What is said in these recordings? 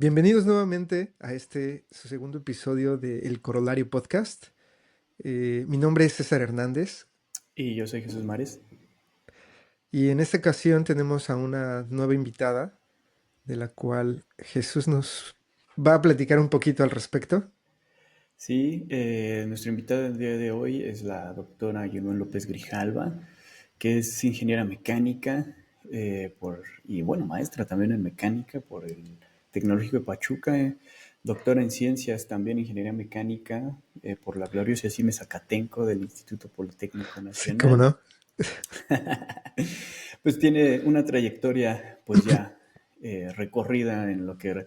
Bienvenidos nuevamente a este su segundo episodio de El Corolario Podcast. Mi nombre es César Hernández Y yo soy Jesús Mares. y en esta ocasión tenemos a una nueva invitada de la cual Jesús nos va a platicar un poquito al respecto. Sí, nuestra invitada del día de hoy es la doctora Yunuen López Grijalva, que es ingeniera mecánica y bueno, maestra también en mecánica por el Tecnológico de Pachuca, doctora en ciencias también ingeniería mecánica por la gloriosa CIME Zacatenco del Instituto Politécnico Sí, cómo Nacional. no. Pues tiene una trayectoria pues ya recorrida en lo que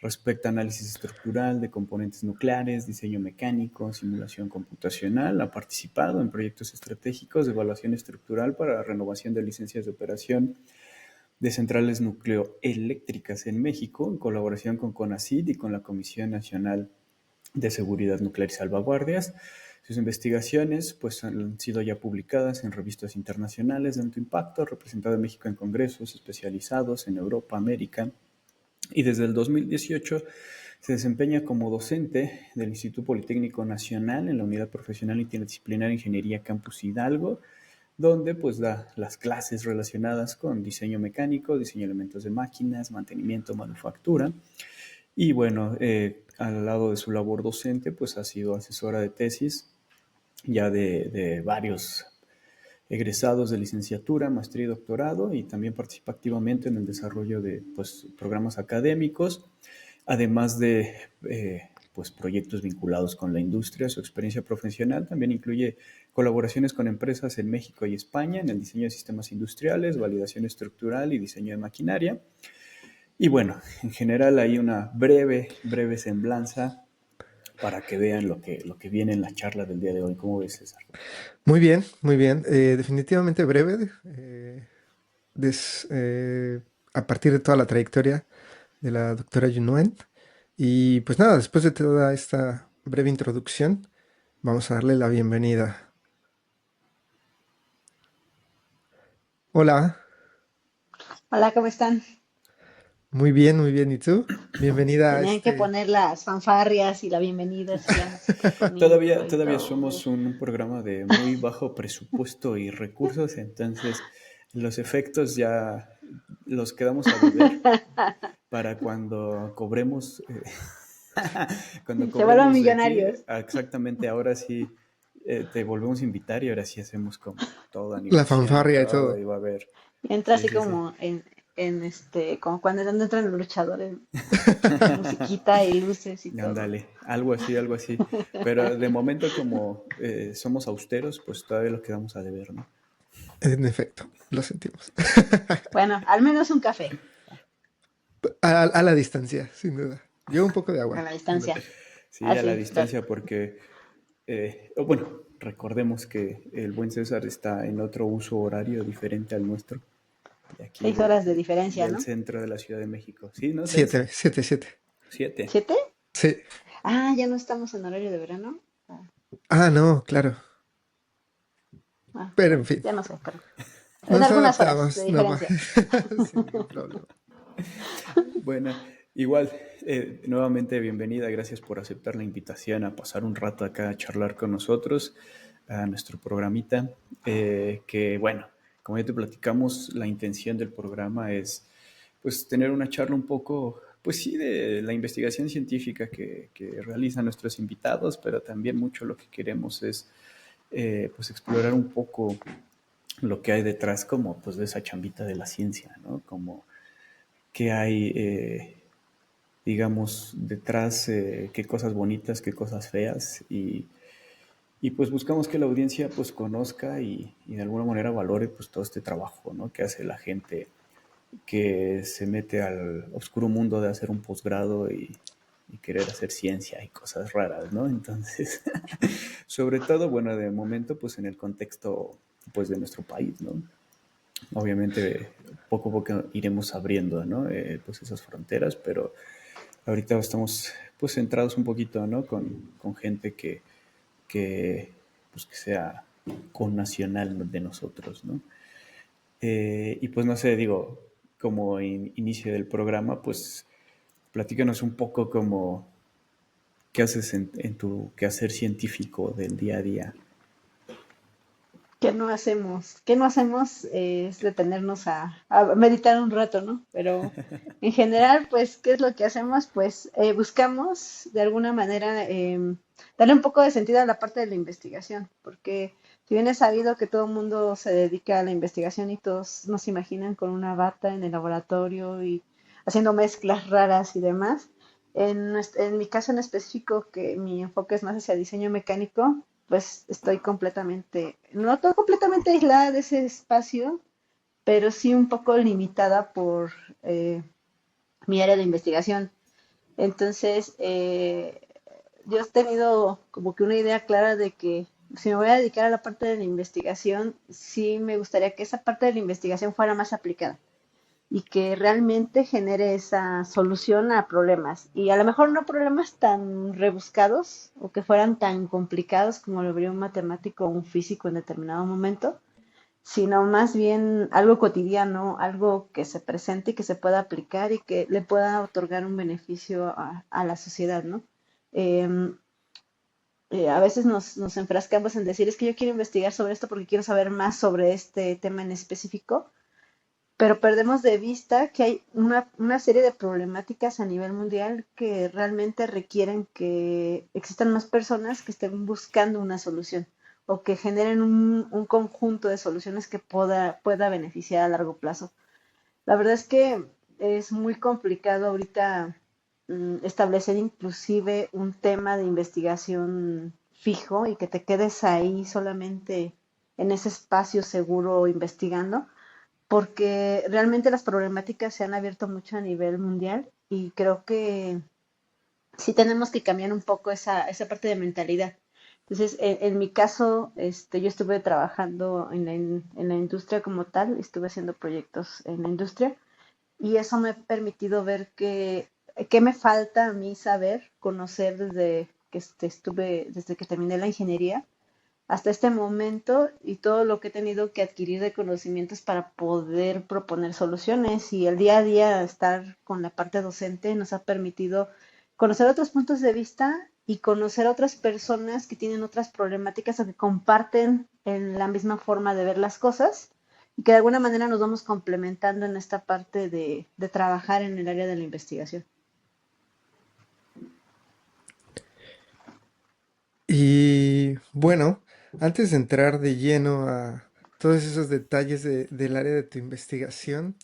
respecta a análisis estructural de componentes nucleares, diseño mecánico, simulación computacional. Ha participado en proyectos estratégicos de evaluación estructural para la renovación de licencias de operación de centrales nucleoeléctricas en México, en colaboración con CONACYT y con la Comisión Nacional de Seguridad Nuclear y Salvaguardias. Sus investigaciones pues, han sido ya publicadas en revistas internacionales de alto impacto, representado a México en congresos especializados en Europa, América, y desde el 2018 se desempeña como docente del Instituto Politécnico Nacional en la Unidad Profesional Interdisciplinar Ingeniería Campus Hidalgo, donde pues da las clases relacionadas con diseño mecánico, diseño de elementos de máquinas, mantenimiento, manufactura. Y bueno, al lado de su labor docente, pues ha sido asesora de tesis ya de varios egresados de licenciatura, maestría y doctorado, y también participa activamente en el desarrollo de pues, programas académicos, además de pues, proyectos vinculados con la industria. Su experiencia profesional también incluye colaboraciones con empresas en México y España en el diseño de sistemas industriales, validación estructural y diseño de maquinaria. Y bueno, en general hay una breve semblanza para que vean lo que viene en la charla del día de hoy. ¿Cómo ves, César? Muy bien, muy bien. Definitivamente breve, a partir de toda la trayectoria de la doctora Yunuen. Y pues nada, después de toda esta breve introducción, vamos a darle la bienvenida. Hola. Hola, ¿cómo están? Muy bien, muy bien. ¿Y tú? Bienvenida a Tenían que este... poner las fanfarrias y la bienvenida, así la musiquita bonito Todavía, y todavía todo. somos un programa de muy bajo presupuesto y recursos, entonces los efectos ya los quedamos a deber para cuando cobremos, cuando Se vuelven cobremos de aquí, millonarios. exactamente ahora sí te volvemos a invitar y ahora sí hacemos como toda La animación y fanfarria y todo, todo. y va a haber, Y entra sí, así sí, sí. como como cuando entran los luchadores, musiquita y luces y todo. Ándale, algo así, algo así. Pero de momento como somos austeros, pues todavía lo quedamos a deber, ¿no? En efecto, lo sentimos. Bueno, al menos un café A la distancia, sin duda. Yo un poco de a agua. la Pero... distancia. Sí, a la Así, distancia porque, bueno, recordemos que el buen César está en otro uso horario diferente al nuestro, de aquí 6 horas de diferencia, del ¿no? centro de la Ciudad de México. Sí, ¿no? ¿Seis? Siete, siete, siete. Siete. ¿7? Sí. Ah, ya no estamos en horario de verano. Ah, no, claro. Pero en Bueno, fin, ya no sé, pero en nos algunas horas de adaptamos nomás. diferencia. Sin ningún problema. Bueno, igual, nuevamente bienvenida, gracias por aceptar la invitación a pasar un rato acá a charlar con nosotros, a nuestro programita, que bueno, como ya te platicamos, la intención del programa es pues tener una charla un poco, pues sí, de la investigación científica que realizan nuestros invitados, pero también mucho lo que queremos es pues explorar un poco lo que hay detrás como pues de esa chambita de la ciencia, ¿no? Como qué hay digamos, detrás qué cosas bonitas, qué cosas feas y, pues buscamos que la audiencia pues conozca y de alguna manera valore pues todo este trabajo, ¿no? Que hace la gente que se mete al oscuro mundo de hacer un posgrado y querer hacer ciencia y cosas raras, ¿no? Entonces, sobre todo, bueno, de momento pues en el contexto pues de nuestro país, ¿no? Obviamente poco a poco iremos abriendo, ¿no? Pues esas fronteras, pero ahorita estamos pues centrados un poquito, ¿no? Con gente que, pues, que sea connacional de nosotros, ¿no? Y pues no sé, digo, como inicio del programa, pues Platícanos un poco como qué haces en tu quehacer científico del día a día. ¿Qué no hacemos? ¿Qué no hacemos? Es detenernos a meditar un rato, ¿no? Pero en general, pues, ¿qué es lo que hacemos? Pues buscamos de alguna manera darle un poco de sentido a la parte de la investigación, porque si bien es sabido que todo el mundo se dedica a la investigación y todos nos imaginan con una bata en el laboratorio y haciendo mezclas raras y demás, en mi caso en específico, que mi enfoque es más hacia diseño mecánico, pues estoy completamente, no estoy completamente aislada de ese espacio, pero sí un poco limitada por eh, mi área de investigación. Entonces, yo he tenido como que una idea clara de que si me voy a dedicar a la parte de la investigación, sí me gustaría que esa parte de la investigación fuera más aplicada y que realmente genere esa solución a problemas. Y a lo mejor no problemas tan rebuscados o que fueran tan complicados como lo vería un matemático o un físico en determinado momento, sino más bien algo cotidiano, algo que se presente y que se pueda aplicar y que le pueda otorgar un beneficio a la sociedad, ¿no? Eh, a veces nos enfrascamos en decir, es que yo quiero investigar sobre esto porque quiero saber más sobre este tema en específico, pero perdemos de vista que hay una serie de problemáticas a nivel mundial que realmente requieren que existan más personas que estén buscando una solución o que generen un conjunto de soluciones que pueda beneficiar a largo plazo. La verdad es que es muy complicado ahorita establecer inclusive un tema de investigación fijo y que te quedes ahí solamente en ese espacio seguro investigando porque realmente las problemáticas se han abierto mucho a nivel mundial y creo que sí tenemos que cambiar un poco esa parte de mentalidad. Entonces, en mi caso, yo estuve trabajando en la industria como tal, estuve haciendo proyectos en la industria y eso me ha permitido ver qué me falta a mí saber, conocer desde que terminé la ingeniería hasta este momento y todo lo que he tenido que adquirir de conocimientos para poder proponer soluciones y el día a día estar con la parte docente nos ha permitido conocer otros puntos de vista y conocer otras personas que tienen otras problemáticas o que comparten en la misma forma de ver las cosas y que de alguna manera nos vamos complementando en esta parte de trabajar en el área de la investigación. Y bueno, antes de entrar de lleno a todos esos detalles del área de tu investigación,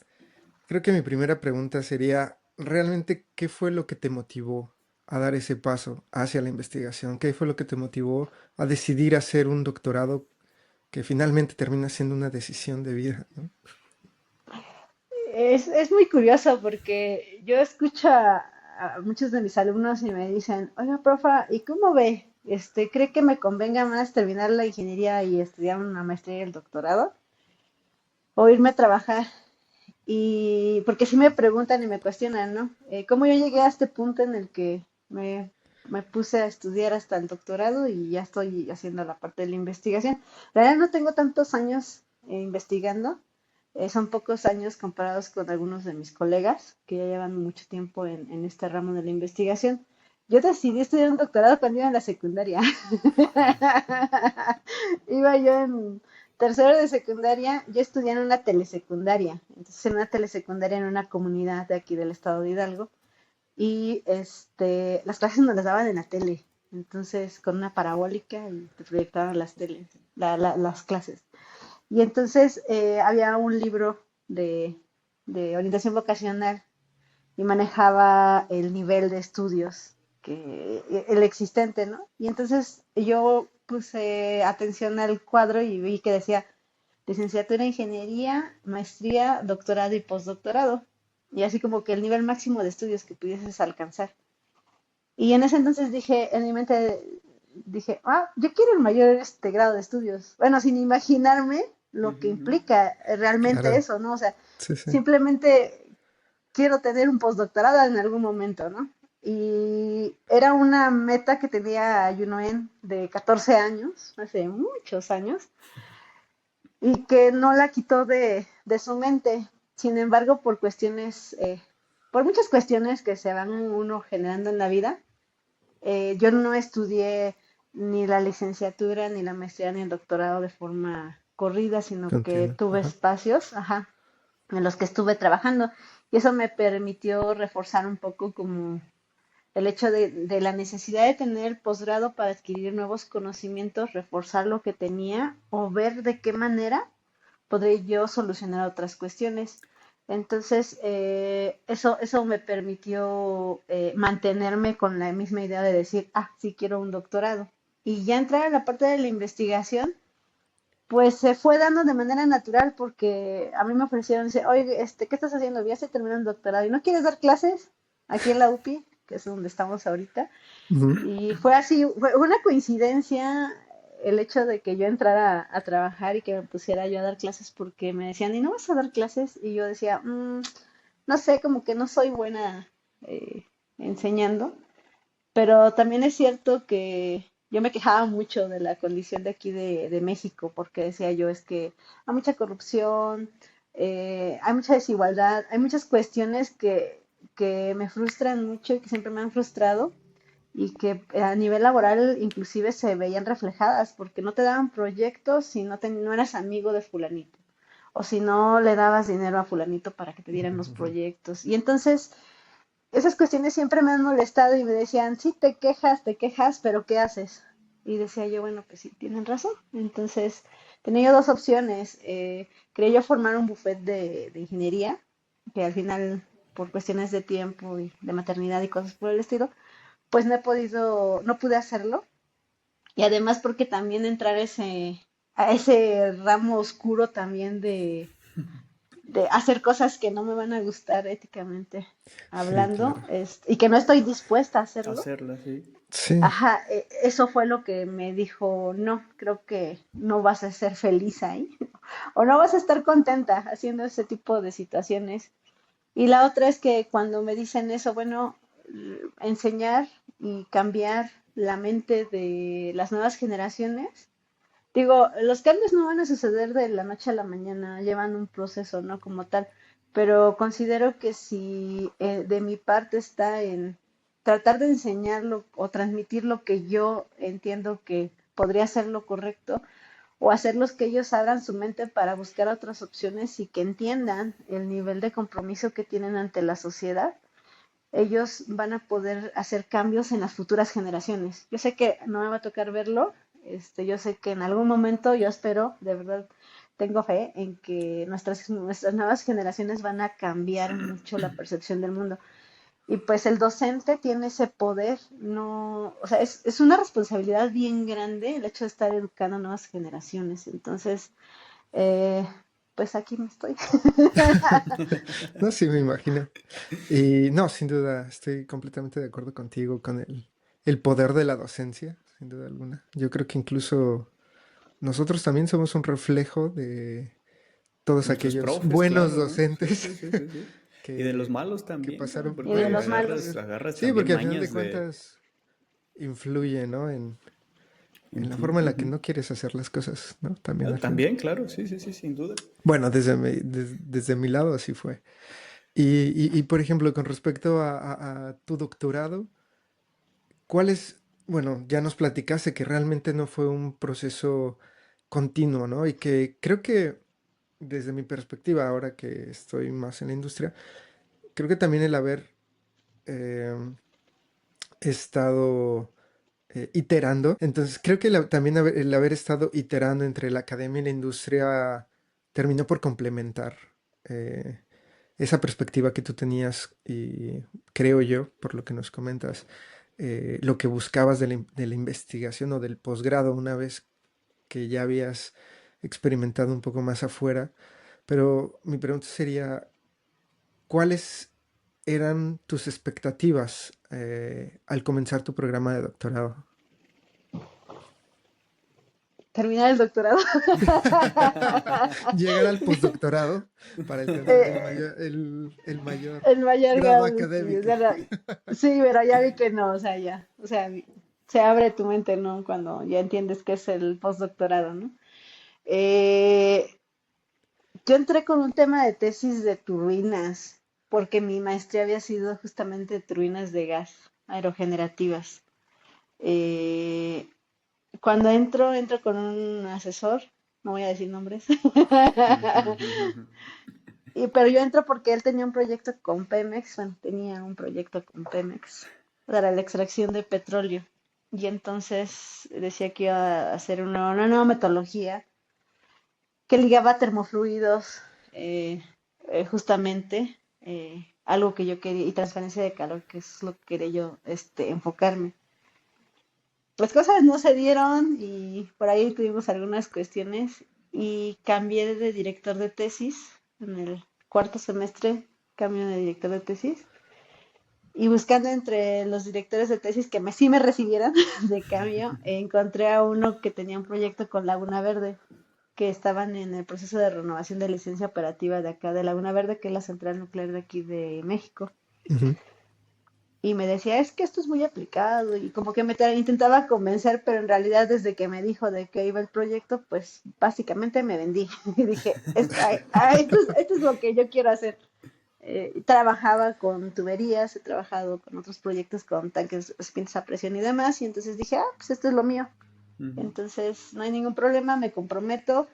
creo que mi primera pregunta sería, ¿realmente qué fue lo que te motivó a dar ese paso hacia la investigación? ¿Qué fue lo que te motivó a decidir hacer un doctorado que finalmente termina siendo una decisión de vida, ¿no? Es muy curioso porque yo escucho a muchos de mis alumnos y me dicen, oiga, profa, ¿y cómo ve? ¿Cree que me convenga más terminar la ingeniería y estudiar una maestría y el doctorado? ¿O irme a trabajar? Y porque si me preguntan y me cuestionan, ¿no? ¿Cómo yo llegué a este punto en el que me puse a estudiar hasta el doctorado y ya estoy haciendo la parte de la investigación? La verdad no tengo tantos años investigando, son pocos años comparados con algunos de mis colegas que ya llevan mucho tiempo en este ramo de la investigación. Yo decidí estudiar un doctorado cuando iba en la secundaria. Iba yo en tercero de secundaria, yo estudié en una telesecundaria. Entonces, en una telesecundaria en una comunidad de aquí del estado de Hidalgo. Y las clases nos las daban en la tele. Entonces, con una parabólica y te proyectaban las clases. Y entonces había un libro de orientación vocacional y manejaba el nivel de estudios el existente, ¿no? Y entonces yo puse atención al cuadro y vi que decía licenciatura en ingeniería, maestría, doctorado y postdoctorado. Y así como que el nivel máximo de estudios que pudieses alcanzar. Y en ese entonces dije, en mi mente dije, yo quiero el mayor grado de estudios. Bueno, sin imaginarme lo que Ujú. implica realmente Claro, eso, ¿no? O sea, sí, sí. simplemente quiero tener un postdoctorado en algún momento, ¿no? Y era una meta que tenía Yunoen de 14 años, hace muchos años, y que no la quitó de su mente. Sin embargo, por cuestiones por muchas cuestiones que se van uno generando en la vida, yo no estudié ni la licenciatura, ni la maestría, ni el doctorado de forma corrida, sino que Continúa. tuve Ajá. espacios, ajá, en los que estuve trabajando. Y eso me permitió reforzar un poco como el hecho de la necesidad de tener posgrado para adquirir nuevos conocimientos, reforzar lo que tenía o ver de qué manera podría yo solucionar otras cuestiones. Entonces, eso me permitió mantenerme con la misma idea de decir, ah, sí quiero un doctorado. Y ya entrar a la parte de la investigación, pues se fue dando de manera natural porque a mí me ofrecieron, dice, oye, ¿qué estás haciendo? Ya se terminó el doctorado y no quieres dar clases aquí en la UPI, que es donde estamos ahorita. Ujú. Y fue así, fue una coincidencia el hecho de que yo entrara a trabajar y que me pusiera yo a dar clases porque me decían, ¿y no vas a dar clases? Y yo decía, no sé, como que no soy buena eh, enseñando, pero también es cierto que yo me quejaba mucho de la condición de aquí de México, porque decía yo, es que hay mucha corrupción, hay mucha desigualdad, hay muchas cuestiones que me frustran mucho y que siempre me han frustrado y que a nivel laboral inclusive se veían reflejadas porque no te daban proyectos si no eras amigo de fulanito o si no le dabas dinero a fulanito para que te dieran los Ujú. proyectos. Y entonces esas cuestiones siempre me han molestado y me decían, sí, te quejas, pero ¿qué haces? Y decía yo, bueno, pues sí, tienen razón. Entonces tenía yo dos opciones. Quería yo formar un buffet de ingeniería, que al final, por cuestiones de tiempo y de maternidad y cosas por el estilo, pues no pude hacerlo. Y además porque también entrar a ese ramo oscuro también de hacer cosas que no me van a gustar éticamente Sí, hablando, claro. y que no estoy dispuesta a hacerlo. Hacerla, sí. Sí. Ajá, eso fue lo que me dijo, no, creo que no vas a ser feliz ahí, o no vas a estar contenta haciendo ese tipo de situaciones. Y la otra es que cuando me dicen eso, bueno, enseñar y cambiar la mente de las nuevas generaciones. Digo, los cambios no van a suceder de la noche a la mañana, llevan un proceso, ¿no? Como tal, pero considero que si de mi parte está en tratar de enseñarlo o transmitir lo que yo entiendo que podría ser lo correcto, o hacerlos que ellos abran su mente para buscar otras opciones y que entiendan el nivel de compromiso que tienen ante la sociedad, ellos van a poder hacer cambios en las futuras generaciones. Yo sé que no me va a tocar verlo, yo sé que en algún momento, yo espero, de verdad, tengo fe en que nuestras nuevas generaciones van a cambiar mucho la percepción del mundo. Y pues el docente tiene ese poder, no, o sea, es una responsabilidad bien grande el hecho de estar educando a nuevas generaciones. Entonces, eh, pues aquí me estoy. No, sí, me imagino. Y no, sin duda, estoy completamente de acuerdo contigo con el poder de la docencia, sin duda alguna. Yo creo que incluso nosotros también somos un reflejo de todos Nuestros aquellos profes, buenos claro, ¿no? Sí, docentes sí, sí, sí, sí. Y de los que, malos que también, cabrón, pasaron. Y de porque los Bueno, malos. agarras sí, también porque al final de mañas de... cuentas influye, ¿no? En la Ujú, forma en la ujú. que no quieres hacer las cosas, ¿no? También al final. También, claro, sí, sí, sí, sin duda. Bueno, desde mi lado así fue. Y, por ejemplo, con respecto a tu doctorado, ¿cuál es, bueno, ya nos platicaste que realmente no fue un proceso continuo, ¿no? Y que creo que desde mi perspectiva, ahora que estoy más en la industria, creo que también el haber eh, estado iterando, entonces creo que también el haber estado iterando entre la academia y la industria terminó por complementar eh, esa perspectiva que tú tenías y creo yo, por lo que nos comentas, lo que buscabas de la investigación o del posgrado una vez que ya habías experimentado un poco más afuera. Pero mi pregunta sería, ¿cuáles eran tus expectativas al comenzar tu programa de doctorado? Terminar el doctorado. Llegar al postdoctorado para alcanzar Eh, el mayor el mayor grado grado de estudios. académico. Sí, pero ya vi que no, o sea, ya. O sea, se abre tu mente, ¿no? Cuando ya entiendes qué es el postdoctorado, ¿no? Eh, yo entré con un tema de tesis de turbinas. porque mi maestría había sido justamente turbinas de gas aerogenerativas. Eh, Cuando entro con un asesor, no voy a decir nombres, pero yo entro porque él tenía un proyecto con Pemex, bueno, tenía un proyecto con Pemex para la extracción de petróleo. Y entonces decía que iba a hacer una nueva metodología que ligaba termofluidos, eh, justamente, algo que yo quería, y transferencia de calor, que es lo que quería yo enfocarme. Las cosas no se dieron y por ahí tuvimos algunas cuestiones y cambié de director de tesis en el cuarto semestre, cambio de director de tesis y buscando entre los directores de tesis que sí me recibieran de cambio, encontré a uno que tenía un proyecto con Laguna Verde, que estaban en el proceso de renovación de licencia operativa de acá de Laguna Verde, que es la central nuclear de aquí de México. Ujú. Y me decía, es que esto es muy aplicado y como que intentaba convencer, pero en realidad desde que me dijo de que iba el proyecto, pues básicamente me vendí. Y dije, esto es lo que yo quiero hacer. Trabajaba con tuberías, he trabajado con otros proyectos con tanques, recipientes a presión y demás, y entonces dije, pues esto es lo mío. Ujú. Entonces, no hay ningún problema, me comprometo.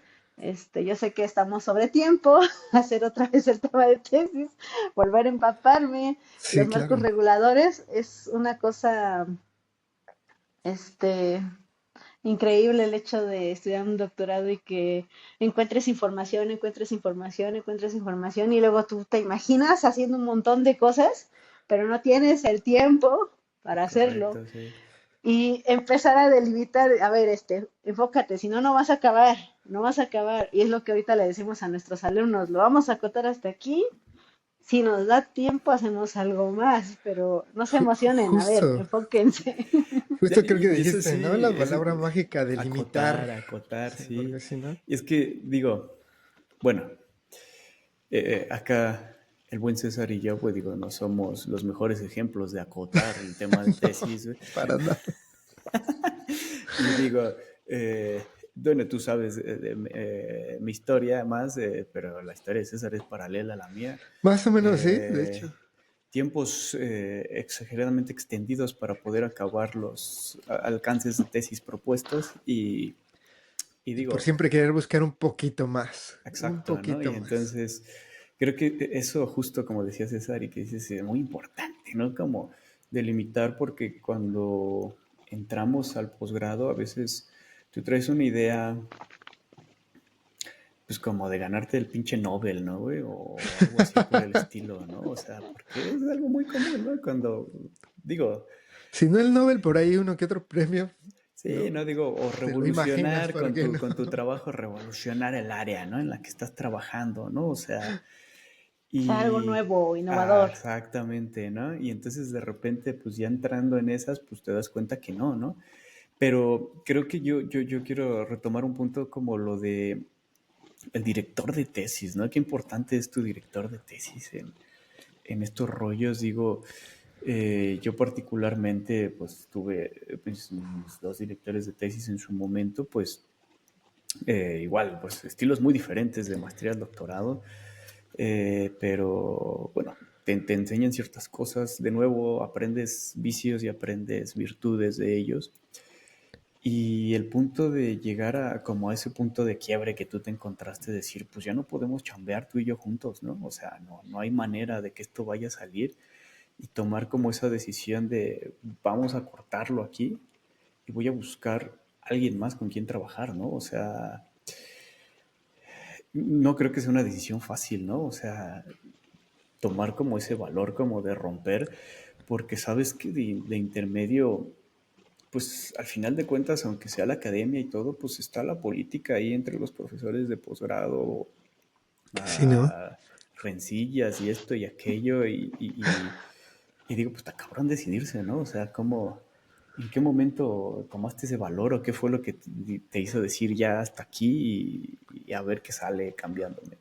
Yo sé que estamos sobre tiempo, hacer otra vez el tema de tesis, volver a empaparme. Sí, Los marcos claro. reguladores es una cosa, este, increíble el hecho de estudiar un doctorado y que encuentres información, encuentres información y luego tú te imaginas haciendo un montón de cosas, pero no tienes el tiempo para hacerlo Correcto, sí. y empezar a delimitar, a ver, enfócate, si no, no vas a acabar, no vas a acabar. Y es lo que ahorita le decimos a nuestros alumnos, lo vamos a acotar hasta aquí, si nos da tiempo hacemos algo más, pero no se emocionen, a ver, Justo, enfóquense. justo creo que Y eso dijiste, ¿no? sí, La palabra mágica de limitar. acotar, Sí, porque sí. si no. Y es que digo, bueno, acá el buen César y yo, pues digo, no somos los mejores ejemplos de acotar el tema de tesis, güey. Para nada. Y digo, bueno, tú sabes mi historia más, pero la historia de César es paralela a la mía. Más o menos sí, de Eh, hecho. Tiempos exageradamente extendidos para poder acabar los alcances de tesis propuestos y Y por digo, siempre querer buscar un poquito más. Un exacto, ¿no? Y poquito más. entonces creo que eso justo como decía César y que dices es muy importante, ¿no? Como delimitar porque cuando entramos al posgrado a veces tú traes una idea pues como de ganarte el pinche Nobel, ¿no, güey? O algo así por el estilo, ¿no? O sea, porque es algo muy común, ¿no? Cuando digo, Si no el Nobel, por ahí uno que otro premio, sí, ¿no? no digo, o Te lo imaginas, revolucionar ¿por qué no? con tu trabajo, revolucionar el área, ¿no? En la que estás trabajando, ¿no? O sea, Algo y nuevo, innovador. exactamente, ¿no? Y entonces de repente, pues ya entrando en esas, pues te das cuenta que no, ¿no? Pero creo que yo quiero retomar un punto como lo de el director de tesis, ¿no? Qué importante es tu director de tesis en estos rollos, digo, yo particularmente, pues tuve pues, mis dos directores de tesis en su momento, pues igual, pues estilos muy diferentes de maestría al doctorado, pero bueno, te enseñan ciertas cosas, de nuevo aprendes vicios y aprendes virtudes de ellos. Y el punto de llegar a como a ese punto de quiebre que tú te encontraste, decir, pues ya no podemos chambear tú y yo juntos, ¿no? O sea, no hay manera de que esto vaya a salir y tomar como esa decisión de vamos a cortarlo aquí y voy a buscar a alguien más con quien trabajar, ¿no? O sea, no creo que sea una decisión fácil, ¿no? O sea, tomar como ese valor como de romper, porque sabes que de intermedio, pues al final de cuentas, aunque sea la academia y todo, pues está la política ahí entre los profesores de posgrado, Sí, ¿no? rencillas y esto y aquello, y digo, pues está cabrón decidirse, ¿no? O sea, ¿cómo, en qué momento tomaste ese valor o qué fue lo que te hizo decir ya hasta aquí y a ver qué sale cambiándome?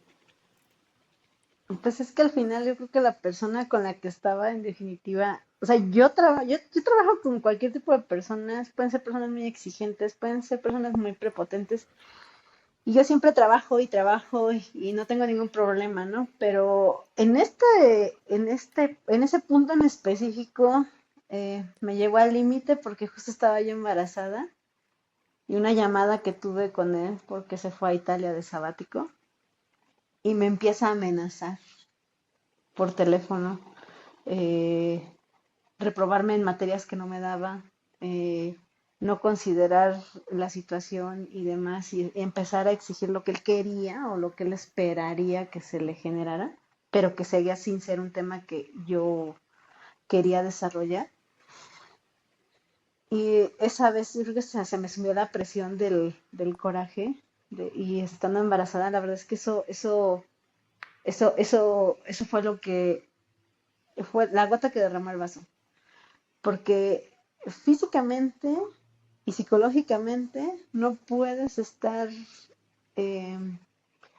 Pues es que al final yo creo que la persona con la que estaba, en definitiva, o sea, yo trabajo con cualquier tipo de personas, pueden ser personas muy exigentes, pueden ser personas muy prepotentes, Y yo siempre trabajo y trabajo y no tengo ningún problema, ¿no? Pero en ese punto en específico, me llegó al límite porque justo estaba yo embarazada y una llamada que tuve con él porque se fue a Italia de sabático y me empieza a amenazar por teléfono, eh, reprobarme en materias que no me daba, eh, no considerar la situación y demás, y empezar a exigir lo que él quería o lo que él esperaría que se le generara, pero que seguía sin ser un tema que yo quería desarrollar. Y esa vez yo creo que se me subió la presión del coraje y estando embarazada, la verdad es que eso fue lo que fue la gota que derramó el vaso. Porque físicamente y psicológicamente no puedes estar eh,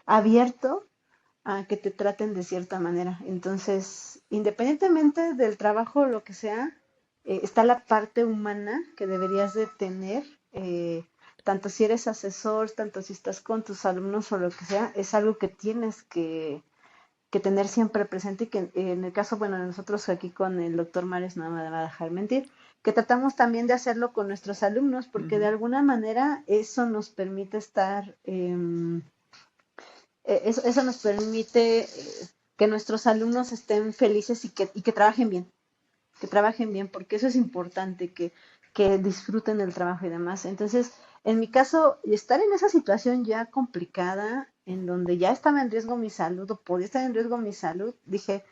abierto a que te traten de cierta manera. Entonces, independientemente del trabajo o lo que sea, está la parte humana que deberías de tener, tanto si eres asesor, tanto si estás con tus alumnos o lo que sea, es algo que tienes que tener siempre presente y que en el caso, bueno, de nosotros aquí con el doctor Mares no me va a dejar mentir, que tratamos también de hacerlo con nuestros alumnos, porque de Ujú. alguna manera eso nos permite estar, eso nos permite que nuestros alumnos estén felices y que trabajen bien, porque eso es importante, que disfruten el trabajo y demás. Entonces, en mi caso, estar en esa situación ya complicada, en donde ya estaba en riesgo mi salud o podía estar en riesgo mi salud, dije,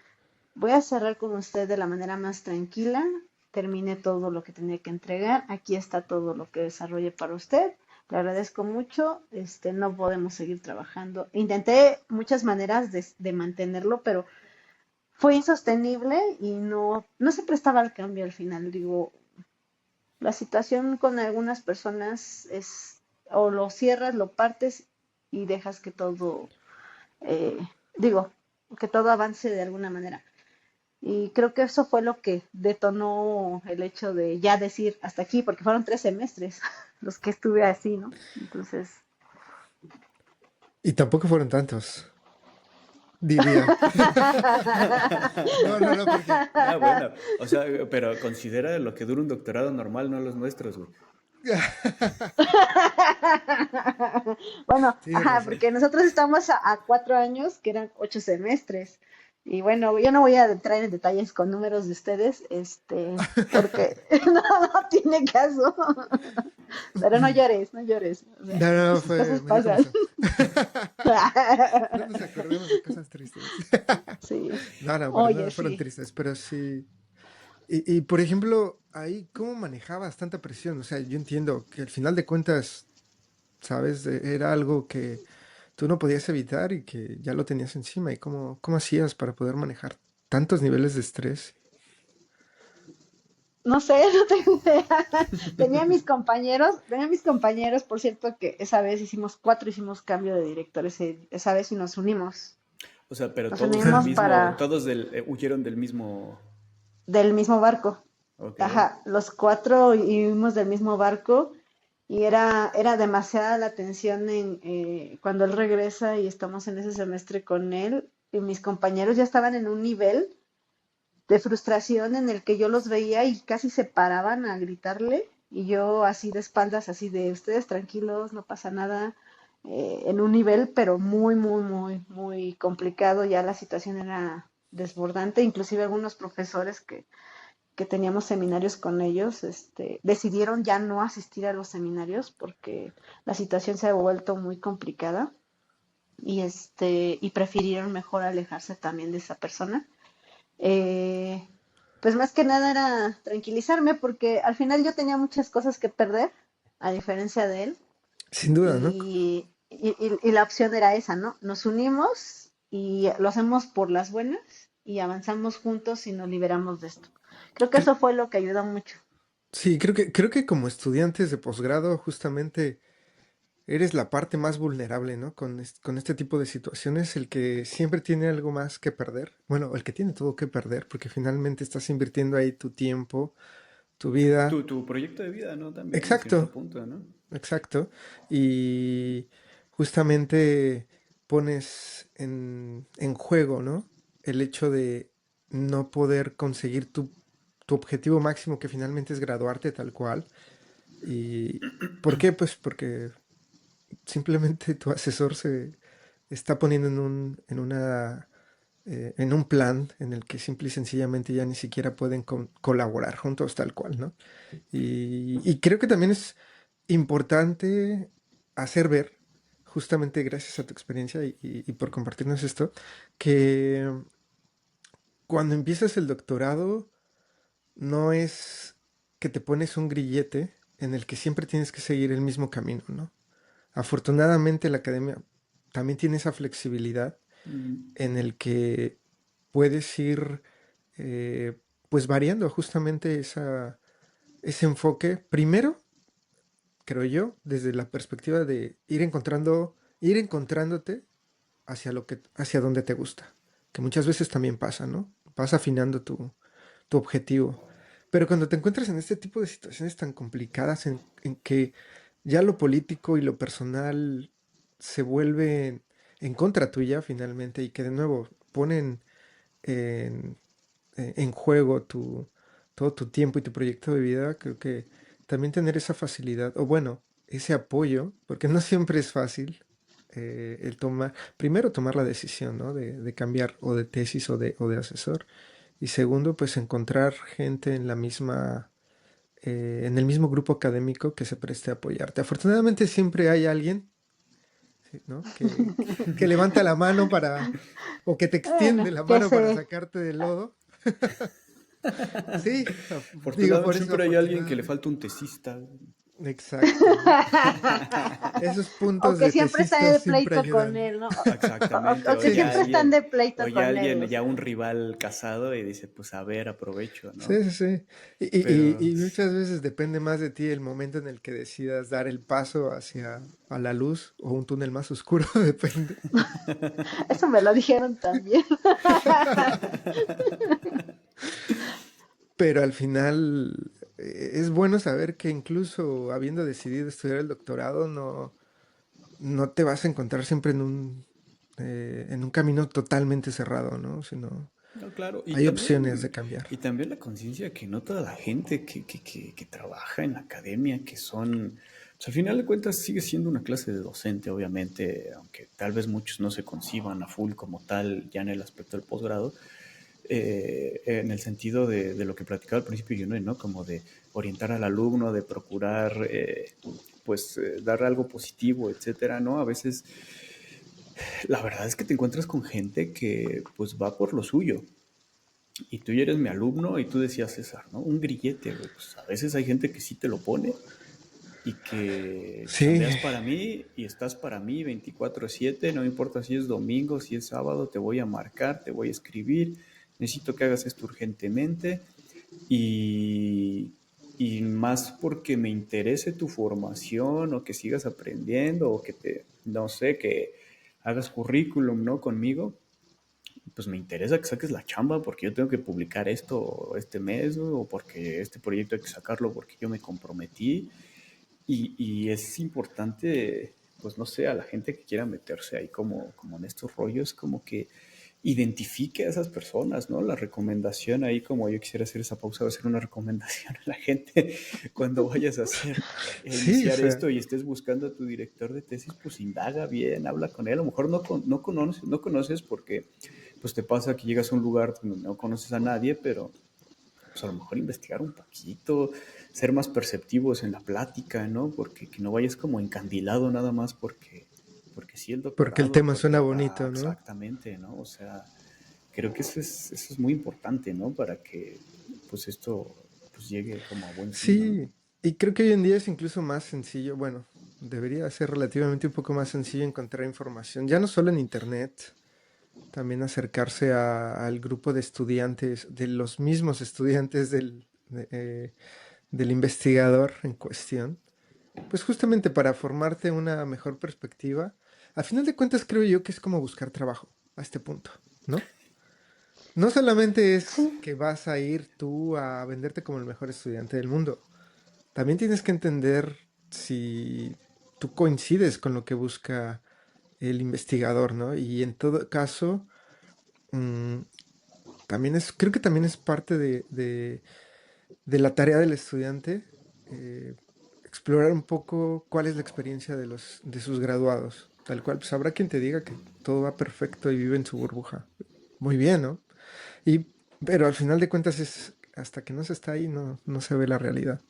voy a cerrar con usted de la manera más tranquila, terminé todo lo que tenía que entregar, aquí está todo lo que desarrollé para usted, le agradezco mucho, no podemos seguir trabajando. Intenté muchas maneras de mantenerlo, pero fue insostenible y no se prestaba al cambio al final. Digo, la situación con algunas personas es o lo cierras, lo partes y dejas que todo, eh, digo, que todo avance de alguna manera. Y creo que eso fue lo que detonó el hecho de ya decir hasta aquí, porque fueron 3 semestres los que estuve así, ¿no? Entonces, Y tampoco fueron tantos, diría. No, no, no, porque Ah, bueno, o sea, pero considera lo que dura un doctorado normal, no los nuestros, güey. bueno, tienes ajá, razón. porque nosotros estamos a 4 años, que eran 8 semestres. Y bueno, yo no voy a entrar en detalles con números de ustedes, porque no tiene caso. Pero no llores, no llores. O sea, No, no, no, esas cosas me dio pasan. comezón. No nos acordemos de cosas tristes. Sí. No, no, para Oye, nada fueron sí. tristes, pero sí. Y por ejemplo, ahí, ¿cómo manejabas tanta presión? O sea, yo entiendo que al final de cuentas, ¿sabes? Era algo que tú no podías evitar y que ya lo tenías encima. ¿Y cómo hacías para poder manejar tantos niveles de estrés? No sé, no tengo idea. Tenía mis compañeros, por cierto, que esa vez hicimos cambio de director esa vez y nos unimos. O sea, pero Nos todos del unimos mismo, para todos huyeron del mismo. del mismo barco. Ok. Ajá, los cuatro íbamos del mismo barco y era demasiada la tensión cuando él regresa y estamos en ese semestre con él y mis compañeros ya estaban en un nivel de frustración en el que yo los veía y casi se paraban a gritarle y yo así de espaldas, así de ustedes tranquilos, no pasa nada, en un nivel pero muy, muy, muy, muy complicado, ya la situación era desbordante, inclusive algunos profesores que teníamos seminarios con ellos, decidieron ya no asistir a los seminarios porque la situación se ha vuelto muy complicada y prefirieron mejor alejarse también de esa persona. Eh, pues más que nada era tranquilizarme porque al final yo tenía muchas cosas que perder, a diferencia de él, Sin duda, ¿no? y la opción era esa, ¿no? Nos unimos y lo hacemos por las buenas y avanzamos juntos y nos liberamos de esto. Creo que Cre- eso fue lo que ayudó mucho. sí, creo que como estudiantes de posgrado, justamente eres la parte más vulnerable, ¿no? Con este tipo de situaciones, el que siempre tiene algo más que perder. Bueno, el que tiene todo que perder, porque finalmente estás invirtiendo ahí tu tiempo, tu vida. Tu proyecto de vida, ¿no? También, en cierto Exacto, punto, ¿no? exacto. Y justamente pones en juego, ¿no? El hecho de no poder conseguir tu objetivo máximo, que finalmente es graduarte tal cual. ¿Y por qué? Pues porque simplemente tu asesor se está poniendo en un plan en el que simple y sencillamente ya ni siquiera pueden colaborar juntos tal cual, ¿no? Y creo que también es importante hacer ver, justamente gracias a tu experiencia y por compartirnos esto, que cuando empiezas el doctorado no es que te pones un grillete en el que siempre tienes que seguir el mismo camino, ¿no? Afortunadamente la academia también tiene esa flexibilidad Mm. en el que puedes ir pues variando justamente ese enfoque. Primero, creo yo, desde la perspectiva de ir encontrándote hacia donde te gusta, que muchas veces también pasa, ¿no? Vas afinando tu objetivo. Pero cuando te encuentras en este tipo de situaciones tan complicadas en que ya lo político y lo personal se vuelven en contra tuya finalmente y que de nuevo ponen en, en juego todo tu tiempo y tu proyecto de vida, creo que también tener esa facilidad, o bueno, ese apoyo, porque no siempre es fácil primero tomar la decisión, ¿no? De cambiar o de tesis o de asesor, y segundo, pues encontrar gente en el mismo grupo académico que se preste a apoyarte. Afortunadamente siempre hay alguien, ¿sí? ¿No? Que levanta la mano o que te extiende Bueno, la que mano para se, sacarte del lodo. Sí, digo Afortunadamente por eso siempre hay alguien que le afortunadamente. falta un tesista. Exacto, ¿no? Esos o puntos que de siempre está en tesistas el siempre pleito con ayudan. él, ¿no? Exactamente, O que Sí, sí, siempre sí. están de pleito oye a con él, alguien, o ya sea. un rival casado y dice, pues a ver, aprovecho, ¿no? Sí, sí, sí. Pero Y muchas veces depende más de ti el momento en el que decidas dar el paso hacia a la luz o un túnel más oscuro, depende. Eso me lo dijeron también. Pero al final es bueno saber que incluso habiendo decidido estudiar el doctorado, no te vas a encontrar siempre en un camino totalmente cerrado, ¿no? Sino no, claro, hay opciones de cambiar. y también la conciencia que no toda la gente que trabaja en la academia, que son, pues al final de cuentas sigue siendo una clase de docente, obviamente, aunque tal vez muchos no se conciban a full como tal ya en el aspecto del posgrado, en el sentido de lo que platicaba al principio yo, ¿no? Como de orientar al alumno, de procurar, pues, dar algo positivo, etcétera, ¿no? A veces la verdad es que te encuentras con gente que pues va por lo suyo, y tú ya eres mi alumno y tú decías, César, ¿no? Un grillete, güey. Pues a veces hay gente que sí te lo pone y que Sí, chambeas para mí y estás para mí 24/7, no importa si es domingo, si es sábado, te voy a marcar, te voy a escribir, necesito que hagas esto urgentemente y, y más porque me interese tu formación o que sigas aprendiendo o que no sé, que hagas currículum, ¿no? Conmigo, pues me interesa que saques la chamba porque yo tengo que publicar esto este mes, ¿no? O porque este proyecto hay que sacarlo porque yo me comprometí. Y es importante, pues no sé, a la gente que quiera meterse ahí como en estos rollos, como que identifique a esas personas, ¿no? La recomendación ahí, como yo quisiera hacer esa pausa, va a ser una recomendación a la gente cuando vayas a hacer, a sí, o iniciar sea, esto y estés buscando a tu director de tesis, pues indaga bien, habla con él, a lo mejor no conoces porque pues te pasa que llegas a un lugar donde no conoces a nadie, pero pues a lo mejor investigar un poquito, ser más perceptivos en la plática, ¿no? Porque que no vayas como encandilado nada más porque sí el porque el doctorado, tema porque suena ah, bonito, ¿no? exactamente, ¿no? O sea, creo que eso es muy importante, ¿no? Para que pues esto pues llegue como a buen fin, ¿no? Sí, y creo que hoy en día es incluso más sencillo, bueno, debería ser relativamente un poco más sencillo encontrar información, ya no solo en internet, también acercarse al grupo de estudiantes, de los mismos estudiantes del investigador en cuestión, pues justamente para formarte una mejor perspectiva. Al final de cuentas creo yo que es como buscar trabajo a este punto, ¿no? No solamente es Sí, que vas a ir tú a venderte como el mejor estudiante del mundo, también tienes que entender si tú coincides con lo que busca el investigador, ¿no? Y en todo caso, mm, creo que también es parte de la tarea del estudiante, eh, explorar un poco cuál es la experiencia de sus graduados. Tal cual, pues habrá quien te diga que todo va perfecto y vive en su burbuja. Muy bien, ¿no? Y, pero al final de cuentas hasta que no se está ahí, no se ve la realidad.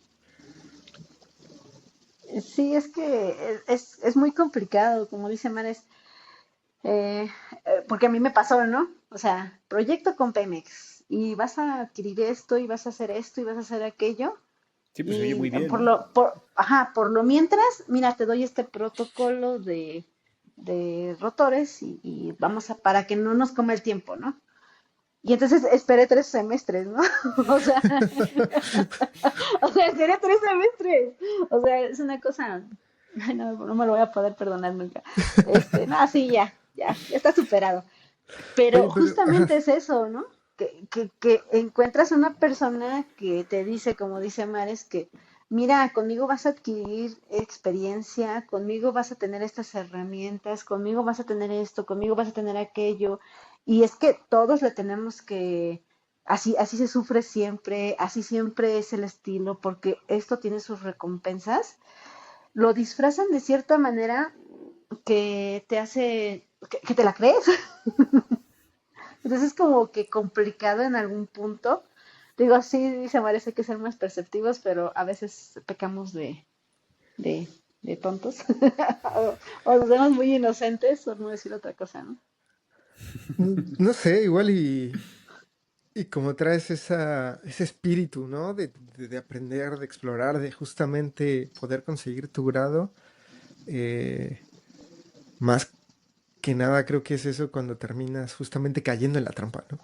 Sí, es que es muy complicado, como dice Mares, eh, porque a mí me pasó, ¿no? O sea, proyecto con Pemex y vas a adquirir esto y vas a hacer esto y vas a hacer aquello. Sí, pues se oye muy Y bien, ¿no? por lo mientras, mira, te doy este protocolo de rotores y vamos a, para que no nos coma el tiempo, ¿no? Y entonces esperé 3 semestres, ¿no? O sea, o sea, esperé 3 semestres. O sea, es una cosa, ay, no, no me lo voy a poder perdonar nunca. No, sí, ya está superado. Oye, Pero pero, ajá, justamente es eso, ¿no? Que encuentras una persona que te dice, como dice Mares, que mira, conmigo vas a adquirir experiencia, conmigo vas a tener estas herramientas, conmigo vas a tener esto, conmigo vas a tener aquello. Y es que todos le tenemos que, así se sufre siempre, así siempre es el estilo, porque esto tiene sus recompensas. Lo disfrazan de cierta manera que te hace, que te la crees. Entonces es como que complicado en algún punto. Digo, sí, se merece que ser más perceptivos, pero a veces pecamos de, de tontos. O nos vemos muy inocentes, por no decir otra cosa, ¿no? no sé, igual y como traes ese espíritu, ¿no? De aprender, de explorar, de justamente poder conseguir tu grado, eh, más que nada creo que es eso cuando terminas justamente cayendo en la trampa, ¿no?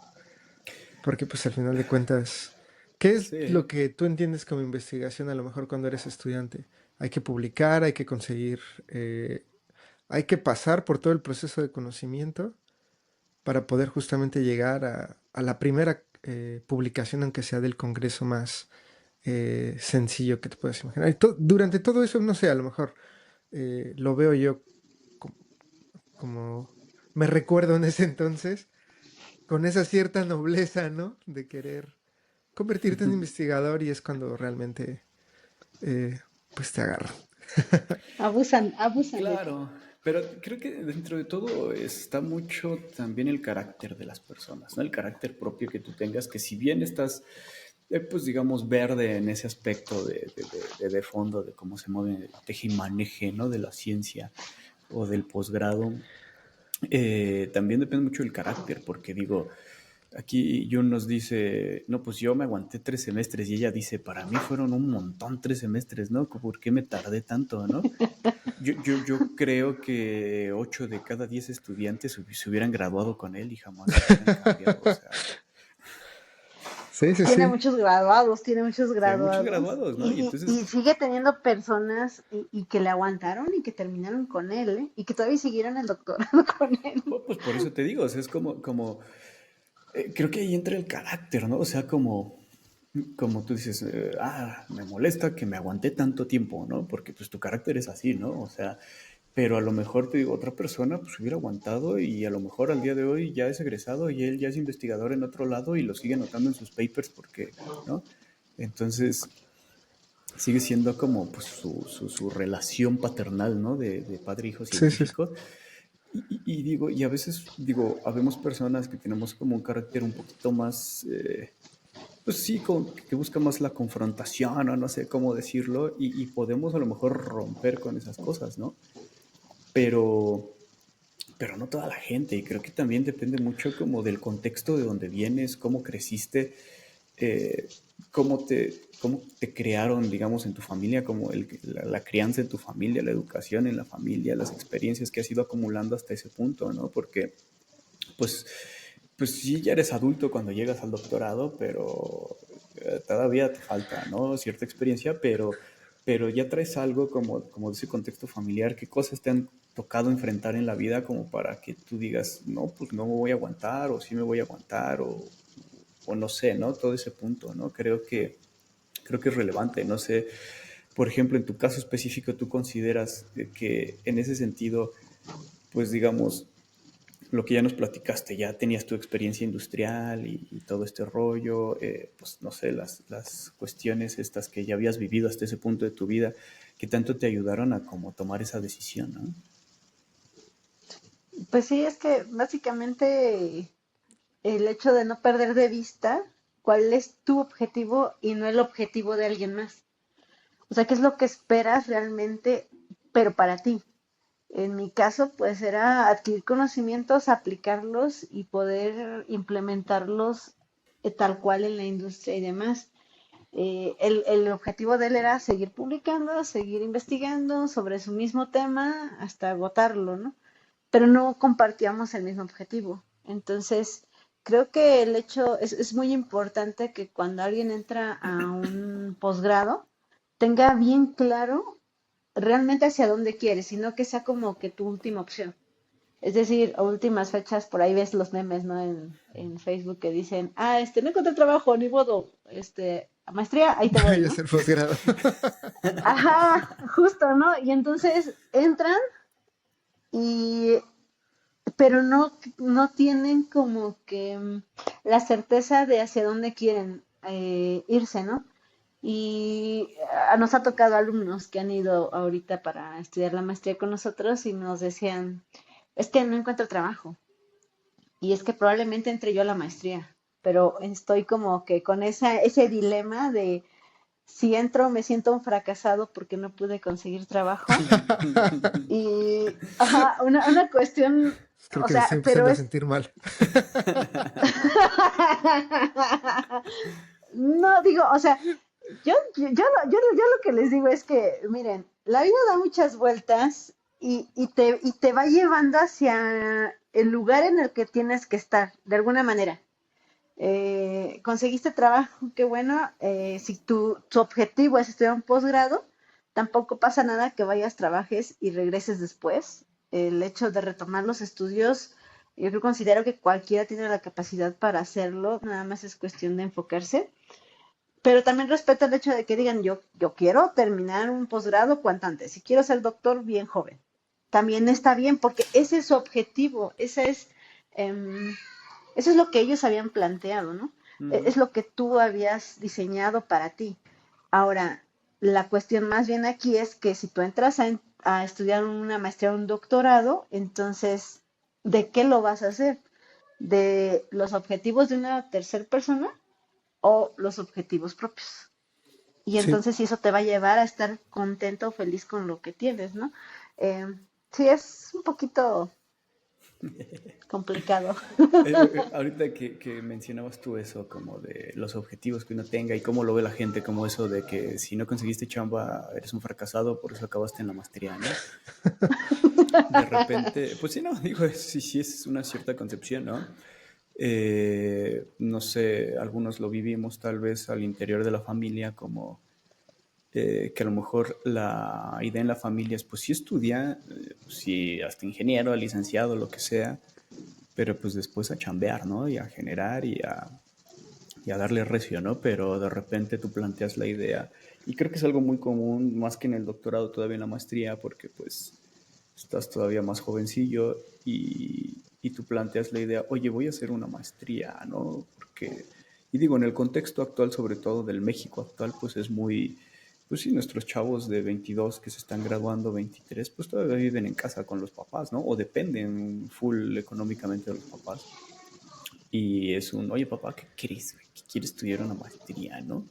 Porque pues al final de cuentas, ¿qué es lo Sí, que tú entiendes como investigación a lo mejor cuando eres estudiante? Hay que publicar, hay que conseguir, hay que pasar por todo el proceso de conocimiento para poder justamente llegar a la primera publicación, aunque sea del congreso más sencillo que te puedas imaginar. Durante todo eso, no sé, a lo mejor lo veo yo como, como me recuerdo en ese entonces, con esa cierta nobleza, ¿no? De querer convertirte en investigador y es cuando realmente eh, pues te agarran. Abusan de ti. claro, pero creo que dentro de todo está mucho también el carácter de las personas, ¿no? El carácter propio que tú tengas, que si bien estás, pues digamos, verde en ese aspecto de fondo, de cómo se mueve el tejimaneje, ¿no? De la ciencia o del posgrado, también depende mucho del carácter, porque digo, aquí Jun nos dice, no, pues yo me aguanté 3 semestres y ella dice, para mí fueron un montón 3 semestres, ¿no? ¿Por qué me tardé tanto, no? Yo creo que 8 de cada 10 estudiantes se hubieran graduado con él y jamás se hubieran cambiado, o sea, Sí, sí, Tiene sí. muchos graduados, tiene muchos tiene muchos graduados. graduados, ¿no? Y Y entonces, sigue teniendo personas y que le aguantaron y que terminaron con él, ¿eh? Y que todavía siguieron el doctorado con él. pues por eso te digo, o sea, es como creo que ahí entra el carácter, ¿no? O sea, como tú dices, me molesta que me aguanté tanto tiempo, ¿no? Porque pues tu carácter es así, ¿no? O sea, pero a lo mejor te digo, otra persona pues hubiera aguantado y a lo mejor al día de hoy ya es egresado y él ya es investigador en otro lado y lo sigue anotando en sus papers porque, ¿no? Entonces sigue siendo como pues, su relación paternal, ¿no? De padre-hijo Sí, sí, sí. científico. Y digo, y a veces, digo, habemos personas que tenemos como un carácter un poquito más, pues sí, que busca más la confrontación o no sé cómo decirlo, y podemos a lo mejor romper con esas cosas, ¿no? Pero, pero no toda la gente, y creo que también depende mucho como del contexto de donde vienes, cómo creciste, eh, cómo te crearon, digamos, en tu familia, como la crianza en tu familia, la educación en la familia, las experiencias que has ido acumulando hasta ese punto, ¿no? Porque, pues, pues sí, ya eres adulto cuando llegas al doctorado, pero todavía te falta, ¿no? Cierta experiencia, pero ya traes algo como de ese contexto familiar, qué cosas te han tocado enfrentar en la vida como para que tú digas, no, pues no me voy a aguantar, o sí me voy a aguantar, o no sé, ¿no? Todo ese punto, ¿no? Creo que es relevante, no sé, por ejemplo, en tu caso específico, ¿tú consideras que en ese sentido pues digamos, lo que ya nos platicaste, ya tenías tu experiencia industrial y todo este rollo, pues no sé, las cuestiones estas que ya habías vivido hasta ese punto de tu vida, que tanto te ayudaron a como tomar esa decisión, ¿no? Pues sí, es que básicamente el hecho de no perder de vista cuál es tu objetivo y no el objetivo de alguien más. O sea, qué es lo que esperas realmente, pero para ti. En mi caso, pues era adquirir conocimientos, aplicarlos y poder implementarlos tal cual en la industria y demás. El objetivo de él era seguir publicando, seguir investigando sobre su mismo tema hasta agotarlo, ¿no? Pero no compartíamos el mismo objetivo. Entonces, creo que el hecho es muy importante que cuando alguien entra a un posgrado, tenga bien claro realmente hacia dónde quiere, sino que sea como que tu última opción. Es decir, a últimas fechas, por ahí ves los memes, ¿no? En Facebook que dicen, no encontré trabajo, ni modo, maestría, ahí te voy, Voy a ¿no? hacer posgrado. Ajá, justo, ¿no? Y entonces entran y, pero no tienen como que la certeza de hacia dónde quieren irse, ¿no? Y nos ha tocado alumnos que han ido ahorita para estudiar la maestría con nosotros y nos decían, es que no encuentro trabajo y es que probablemente entre yo a la maestría, pero estoy como que con ese dilema de si entro me siento un fracasado porque no pude conseguir trabajo y una cuestión, Creo o que me estoy sea, pero empezando a es... sentir mal. No, digo, o sea, yo lo que les digo es que, miren, la vida da muchas vueltas y te va llevando hacia el lugar en el que tienes que estar, de alguna manera. Conseguiste trabajo, qué bueno. Si tu objetivo es estudiar un posgrado, tampoco pasa nada que vayas, trabajes y regreses después. El hecho de retomar los estudios, yo considero que cualquiera tiene la capacidad para hacerlo, nada más es cuestión de enfocarse. Pero también respeto el hecho de que digan, yo quiero terminar un posgrado cuanto antes, si quiero ser doctor bien joven. También está bien, porque ese es su objetivo, em, eso es lo que ellos habían planteado, ¿no? Ujú. Es lo que tú habías diseñado para ti. Ahora, la cuestión más bien aquí es que si tú entras a estudiar una maestría o un doctorado, entonces, ¿de qué lo vas a hacer? ¿De los objetivos de una tercera persona o los objetivos propios? Y Sí. entonces si eso te va a llevar a estar contento o feliz con lo que tienes, ¿no? Eh, sí, es un poquito complicado. Ahorita que mencionabas tú eso, como de los objetivos que uno tenga y cómo lo ve la gente, como eso de que si no conseguiste chamba eres un fracasado, por eso acabaste en la maestría, ¿no? De repente, pues sí, no, digo, sí, sí es una cierta concepción, ¿no? No sé, algunos lo vivimos tal vez al interior de la familia como que a lo mejor la idea en la familia es, pues sí estudia, sí hasta ingeniero, licenciado, lo que sea, pero pues después a chambear, ¿no? Y a generar y a darle recio, ¿no? Pero de repente tú planteas la idea, y creo que es algo muy común, más que en el doctorado, todavía en la maestría, porque pues estás todavía más jovencillo y tú planteas la idea, oye, voy a hacer una maestría, ¿no? Porque, y digo, en el contexto actual, sobre todo del México actual, pues es muy, pues sí, nuestros chavos de 22 que se están graduando, 23, pues todavía viven en casa con los papás, ¿no? O dependen full económicamente de los papás. Y es un, oye papá, ¿qué quieres? ¿Qué quieres estudiar una maestría, no?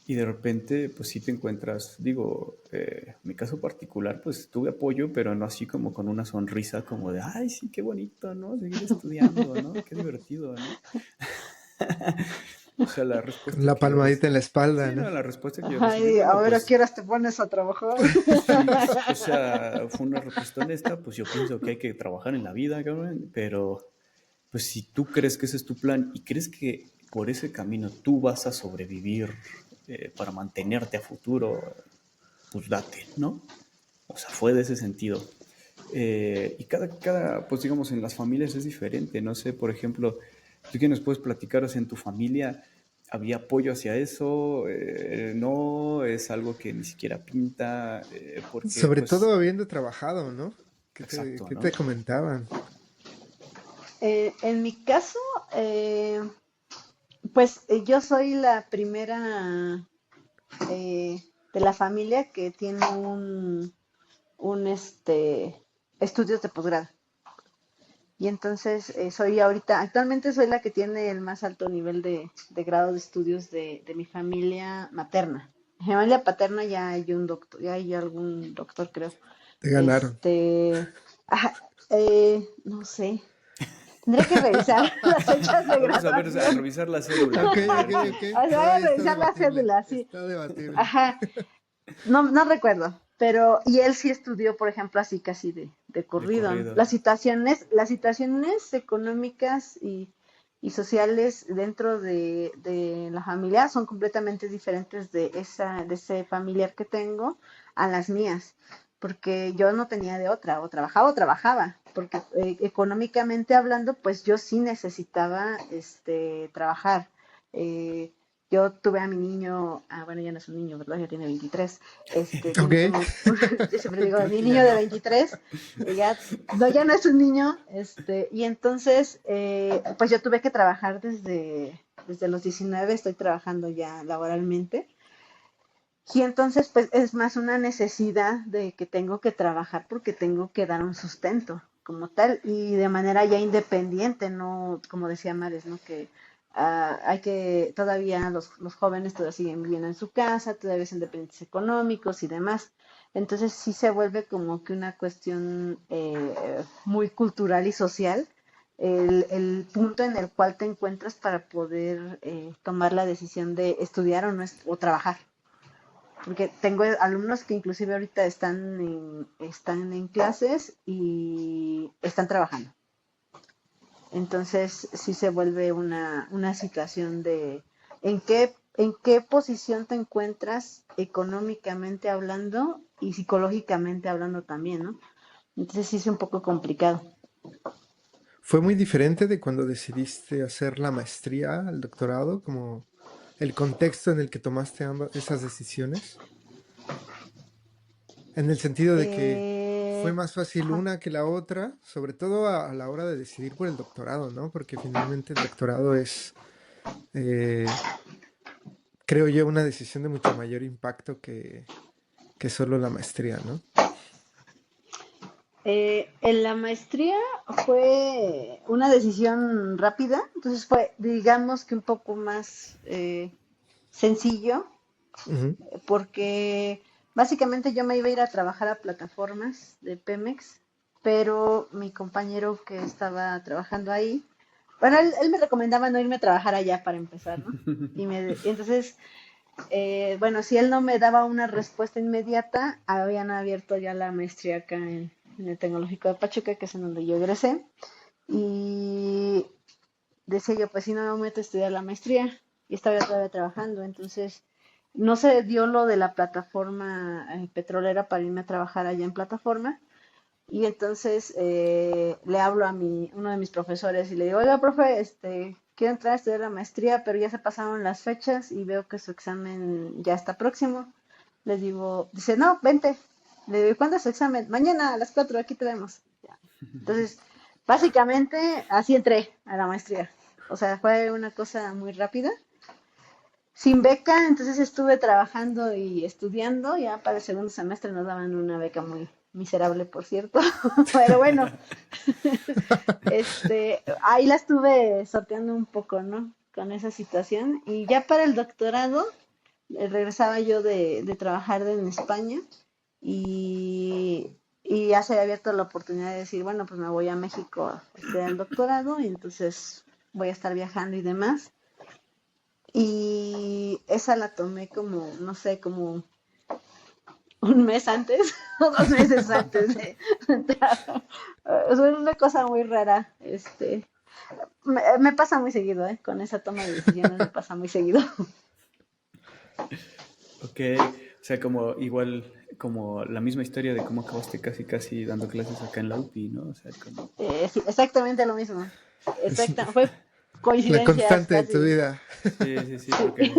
Y de repente, pues sí te encuentras, digo, mi caso particular, pues tuve apoyo, pero no así como con una sonrisa como de, ay, sí, qué bonito, ¿no? Seguir estudiando, ¿no? Qué divertido, ¿no? O sea, la Con respuesta la que yo palmadita en la espalda, sí, ¿no? no, la respuesta que yo Ajá, recibí, y a bueno, ver a qué pues horas te pones a trabajar. sí, o sea, fue una respuesta honesta, pues yo pienso que hay que trabajar en la vida, cabrón, pero pues si tú crees que ese es tu plan y crees que por ese camino tú vas a sobrevivir para mantenerte a futuro, pues date, ¿no? O sea, fue de ese sentido. Y pues digamos, en las familias es diferente. No sé, por ejemplo, ¿tú qué nos puedes platicar? O sea, en tu familia había apoyo hacia eso, no, es algo que ni siquiera pinta, porque Sobre todo pues habiendo trabajado, ¿no? Exacto, qué te ¿no? comentaban? En mi caso, pues yo soy la primera eh, de la familia que tiene un estudios de posgrado. Y entonces soy ahorita, actualmente soy la que tiene el más alto nivel de grado de estudios de mi familia materna. En mi familia paterna ya hay un doctor, ya hay algún doctor, creo. Te ganaron. Este, ajá, no sé, tendría que revisar las fechas de Vamos a ver, a graduación. revisar la cédula, Ok, a ok, ver si. ok. O sea, voy a Todavía está revisar la debatible. cédula, sí. Está debatible. Ajá, no recuerdo, pero y él sí estudió, por ejemplo, así casi de De corrido. corrido. Las situaciones económicas y sociales dentro de la familia son completamente diferentes de ese familiar que tengo a las mías, porque yo no tenía de otra, o trabajaba, porque económicamente hablando, pues yo sí necesitaba trabajar. Eh, yo tuve a mi niño, bueno, ya no es un niño, ¿verdad? Ya tiene 23. Ok. Tiene como, yo siempre digo, mi Que ya niño de no. 23, ya, no, ya no es un niño, y entonces, pues yo tuve que trabajar desde los 19, estoy trabajando ya laboralmente, y entonces, pues es más una necesidad de que tengo que trabajar porque tengo que dar un sustento como tal y de manera ya independiente, no como decía Mares, ¿no? Que hay que, todavía los jóvenes todavía siguen viviendo en su casa, todavía son independientes económicos y demás. Entonces sí se vuelve como que una cuestión muy cultural y social el punto en el cual te encuentras para poder tomar la decisión de estudiar o no o trabajar. Porque tengo alumnos que inclusive ahorita están en clases y están trabajando. Entonces sí se vuelve una situación de en qué posición te encuentras económicamente hablando y psicológicamente hablando también, ¿no? Entonces sí es un poco complicado. ¿Fue muy diferente de cuando decidiste hacer la maestría, el doctorado, como el contexto en el que tomaste ambas esas decisiones? En el sentido de que fue más fácil Ajá. una que la otra, sobre todo a la hora de decidir por el doctorado, ¿no? Porque finalmente el doctorado es, eh, creo yo, una decisión de mucho mayor impacto que solo la maestría, ¿no? En la maestría fue una decisión rápida, entonces fue, digamos que un poco más sencillo, Ujú. porque básicamente yo me iba a ir a trabajar a plataformas de Pemex, pero mi compañero que estaba trabajando ahí, bueno, él me recomendaba no irme a trabajar allá para empezar, ¿no? Y entonces, bueno, si él no me daba una respuesta inmediata, habían abierto ya la maestría acá en el Tecnológico de Pachuca, que es en donde yo egresé, y decía yo, pues si no me meto a estudiar la maestría, y estaba yo todavía trabajando, entonces no se dio lo de la plataforma petrolera para irme a trabajar allá en plataforma, y entonces le hablo a uno de mis profesores y le digo, oiga, profe, quiero entrar a estudiar la maestría, pero ya se pasaron las fechas y veo que su examen ya está próximo. Le digo, dice, no, vente. Le digo, ¿cuándo es su examen? Mañana a las 4, aquí te vemos. Ya. Entonces, básicamente así entré a la maestría. O sea, fue una cosa muy rápida. Sin beca, entonces estuve trabajando y estudiando. Ya para el segundo semestre nos daban una beca muy miserable, por cierto. Pero bueno, ahí la estuve sorteando un poco, ¿no? Con esa situación. Y ya para el doctorado, regresaba yo de trabajar en España y ya se había abierto la oportunidad de decir, bueno, pues me voy a México a estudiar el doctorado y entonces voy a estar viajando y demás. Y esa la tomé como, no sé, como un mes antes o 2 meses antes de entrar. Es una cosa muy rara. Me pasa muy seguido, ¿eh? Con esa toma de decisiones me pasa muy seguido. Ok, o sea, como igual, como la misma historia de cómo acabaste casi casi dando clases acá en la UPI, ¿no? O sea, como. Sí, exactamente lo mismo. Es Fue la coincidencias constante de tu casi. vida. Sí, sí, sí, Sí. porque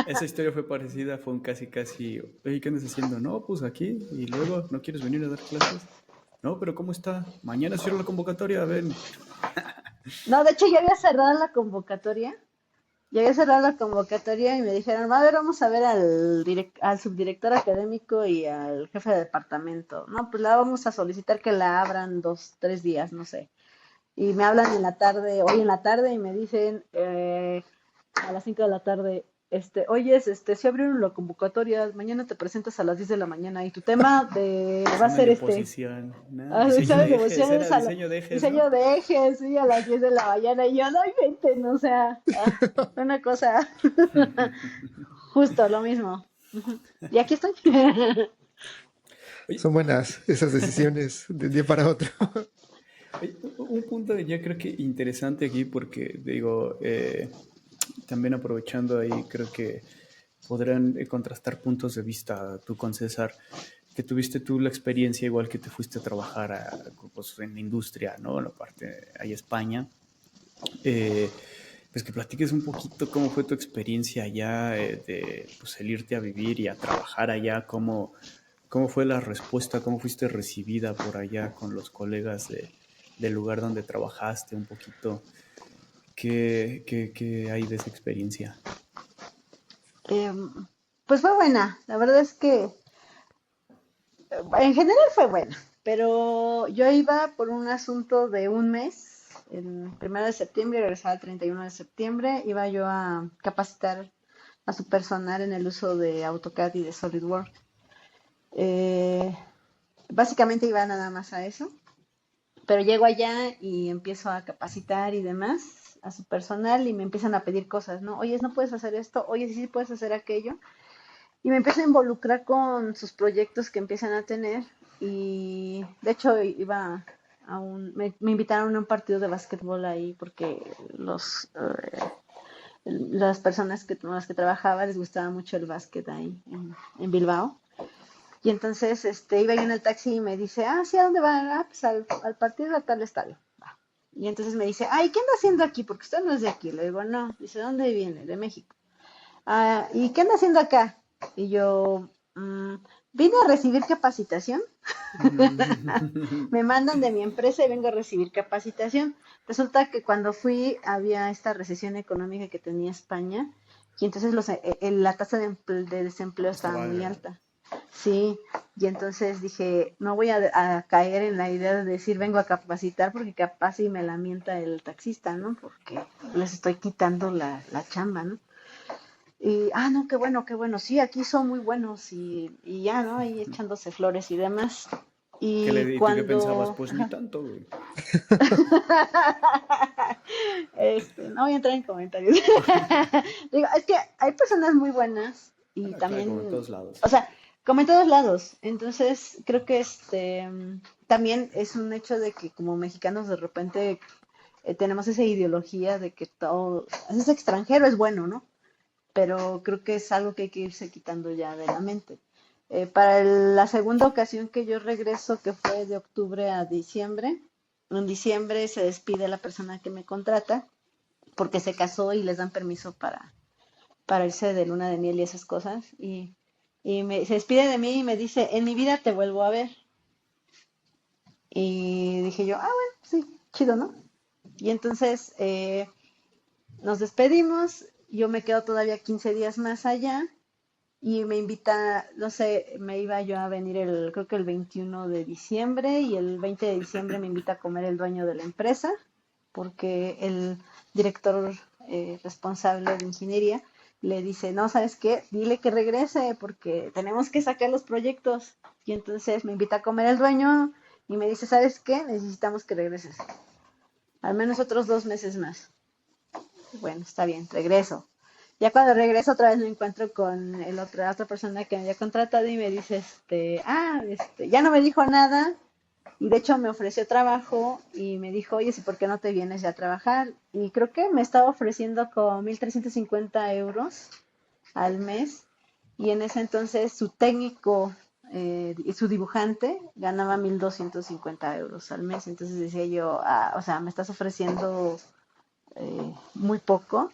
esa historia fue parecida, fue un casi casi, oye, ¿qué andas haciendo? No, pues aquí, y luego, ¿no quieres venir a dar clases? No, pero ¿cómo está? Mañana cierro la convocatoria, ven. No, de hecho ya había cerrado la convocatoria. Ya había cerrado la convocatoria y me dijeron, a ver, vamos a ver al subdirector académico y al jefe de departamento. No, pues la vamos a solicitar que la abran 2, 3 días, no sé. Y me hablan en la tarde, hoy en la tarde, y me dicen a las 5 de la tarde, oyes, se abrieron la convocatoria, mañana te presentas a las 10 de la mañana y tu tema va a Examen ser de oposición. Nah, diseño examen de de ejes, era emociones diseño de ejes, ¿no? diseño de ejes, sí, a las 10 de la mañana, y yo no inventen, o sea, una cosa, justo lo mismo. Ujú. Y aquí estoy. Oye, Son buenas esas decisiones de un día para otro. oye, un punto ya creo que interesante aquí porque, digo, también aprovechando ahí, creo que podrán contrastar puntos de vista tú con César, que tuviste tú la experiencia igual que te fuiste a trabajar pues, en la industria, ¿no? En la parte ahí España. Eh, pues que platiques un poquito cómo fue tu experiencia allá de pues, el irte a vivir y a trabajar allá, cómo fue la respuesta, cómo fuiste recibida por allá con los colegas del lugar donde trabajaste, un poquito, qué hay de esa experiencia. Em, pues fue buena, la verdad es que en general fue buena, pero yo iba por un asunto de un mes, el 1 de septiembre, regresaba el 31 de septiembre, iba yo a capacitar a su personal en el uso de AutoCAD y de SolidWorks. Eh, Básicamente iba nada más a eso, pero llego allá y empiezo a capacitar y demás a su personal y me empiezan a pedir cosas, ¿no? Oye, no puedes hacer esto, oye, sí, sí puedes hacer aquello. Y me empiezo a involucrar con sus proyectos que empiezan a tener. Y de hecho iba me invitaron a un partido de básquetbol ahí porque las personas con las que trabajaba les gustaba mucho el básquet ahí en Bilbao. Y entonces iba yo en el taxi y me dice, sí, ¿a dónde van? Pues al partido a tal estadio. Va. Y entonces me dice, ¿qué anda haciendo aquí? Porque usted no es de aquí. Le digo, no. Dice, ¿dónde viene? De México. ¿Y qué anda haciendo acá? Y yo, vine a recibir capacitación. Me mandan de mi empresa y vengo a recibir capacitación. Resulta que cuando fui había esta recesión económica que tenía España y entonces la tasa de desempleo estaba Estaba, muy alta. Sí, y entonces dije, no voy a caer en la idea de decir vengo a capacitar porque capaz y me la mienta el taxista, ¿no? Porque les estoy quitando la chamba, ¿no? Y, no, qué bueno, sí, aquí son muy buenos y ya, ¿no? Ahí echándose flores y demás. Y ¿Y tú qué pensabas? cuando, Pues ni tanto, güey. no voy a entrar en comentarios. Digo, es que hay personas muy buenas y Ah, claro, como en también, todos lados. o sea, como en todos lados. Entonces, creo que también es un hecho de que como mexicanos de repente tenemos esa ideología de que todo, es extranjero es bueno, ¿no? Pero creo que es algo que hay que irse quitando ya de la mente. Para la segunda ocasión que yo regreso, que fue de octubre a diciembre, en diciembre se despide la persona que me contrata porque se casó y les dan permiso para irse de luna de miel y esas cosas. Se despide de mí y me dice, en mi vida te vuelvo a ver. Y dije yo, bueno, sí, chido, ¿no? Y entonces nos despedimos, yo me quedo todavía 15 días más allá y me invita, no sé, me iba yo a venir creo que el 21 de diciembre y el 20 de diciembre me invita a comer el dueño de la empresa porque el director responsable de ingeniería le dice, no, ¿sabes qué? Dile que regrese porque tenemos que sacar los proyectos. Y entonces me invita a comer el dueño y me dice, ¿sabes qué? Necesitamos que regreses. Al menos otros 2 meses más. Bueno, está bien, regreso. Ya cuando regreso otra vez me encuentro con la otra persona que me había contratado y me dice, ya no me dijo nada y de hecho me ofreció trabajo y me dijo, oye, ¿y por qué no te vienes ya a trabajar? Y creo que me estaba ofreciendo como 1,350 € al mes y en ese entonces su técnico y su dibujante ganaba 1,250 € al mes. Entonces decía yo, o sea, me estás ofreciendo muy poco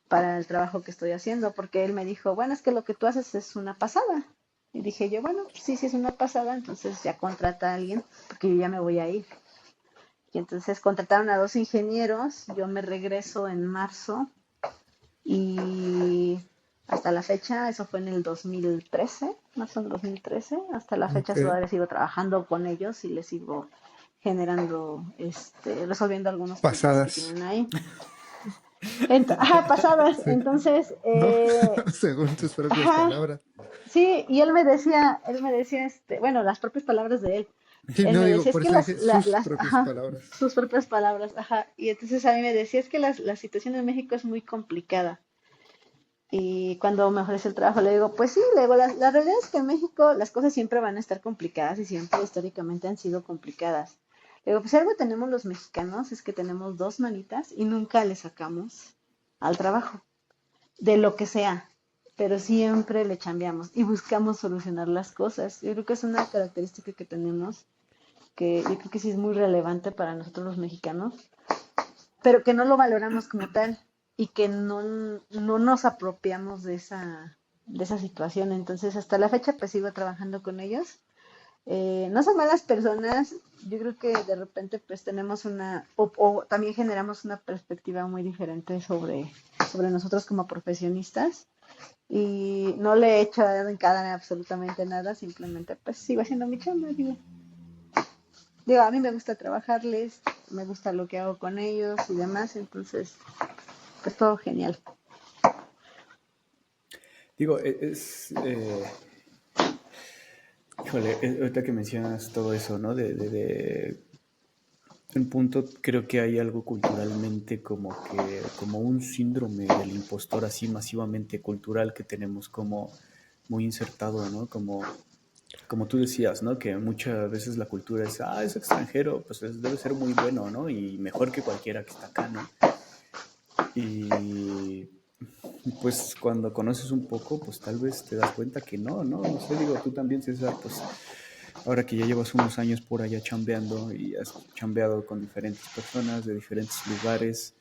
para el trabajo que estoy haciendo, porque él me dijo, bueno, es que lo que tú haces es una pasada. Y dije yo, bueno, pues sí, sí es una pasada, entonces ya contrata a alguien, porque yo ya me voy a ir. Y entonces contrataron a dos ingenieros, yo me regreso en marzo y hasta la fecha, eso fue en el 2013, marzo del 2013, hasta la fecha Ok. todavía sigo trabajando con ellos y les sigo generando, resolviendo algunos problemas que Pasadas. tienen ahí. Ajá, pasadas. Sí. Entonces, ¿No? Según tus propias ajá, palabras. sí, y él me decía, bueno, las propias palabras de él. Sí, Él no me digo, decía, es por que eso dije sus propias ajá, palabras. sus propias palabras, ajá. Y entonces a mí me decía, es que la situación en México es muy complicada. Y cuando me ofrece el trabajo, le digo, pues sí, le digo, la realidad es que en México las cosas siempre van a estar complicadas y siempre históricamente han sido complicadas. Le digo, pues si algo tenemos los mexicanos es que tenemos dos manitas y nunca le sacamos al trabajo, de lo que sea, pero siempre le chambeamos y buscamos solucionar las cosas. Yo creo que es una característica que tenemos, que yo creo que sí es muy relevante para nosotros los mexicanos, pero que no lo valoramos como tal y que no nos apropiamos de esa situación. Entonces, hasta la fecha, pues sigo trabajando con ellos. No son malas personas, yo creo que de repente pues tenemos o también generamos una perspectiva muy diferente sobre nosotros como profesionistas y no le he hecho en cara absolutamente nada, simplemente pues sigo haciendo mi chamba, digo, a mí me gusta trabajarles, me gusta lo que hago con ellos y demás, entonces pues todo genial. Digo, híjole, ahorita que mencionas todo eso, ¿no? En punto creo que hay algo culturalmente como un síndrome del impostor así masivamente cultural que tenemos como muy insertado, ¿no? Como tú decías, ¿no? Que muchas veces la cultura es extranjero, pues debe ser muy bueno, ¿no? Y mejor que cualquiera que está acá, ¿no? Y pues cuando conoces un poco, pues tal vez te das cuenta que no, ¿no? No sé, digo, tú también, César, pues ahora que ya llevas unos años por allá chambeando y has chambeado con diferentes personas de diferentes lugares,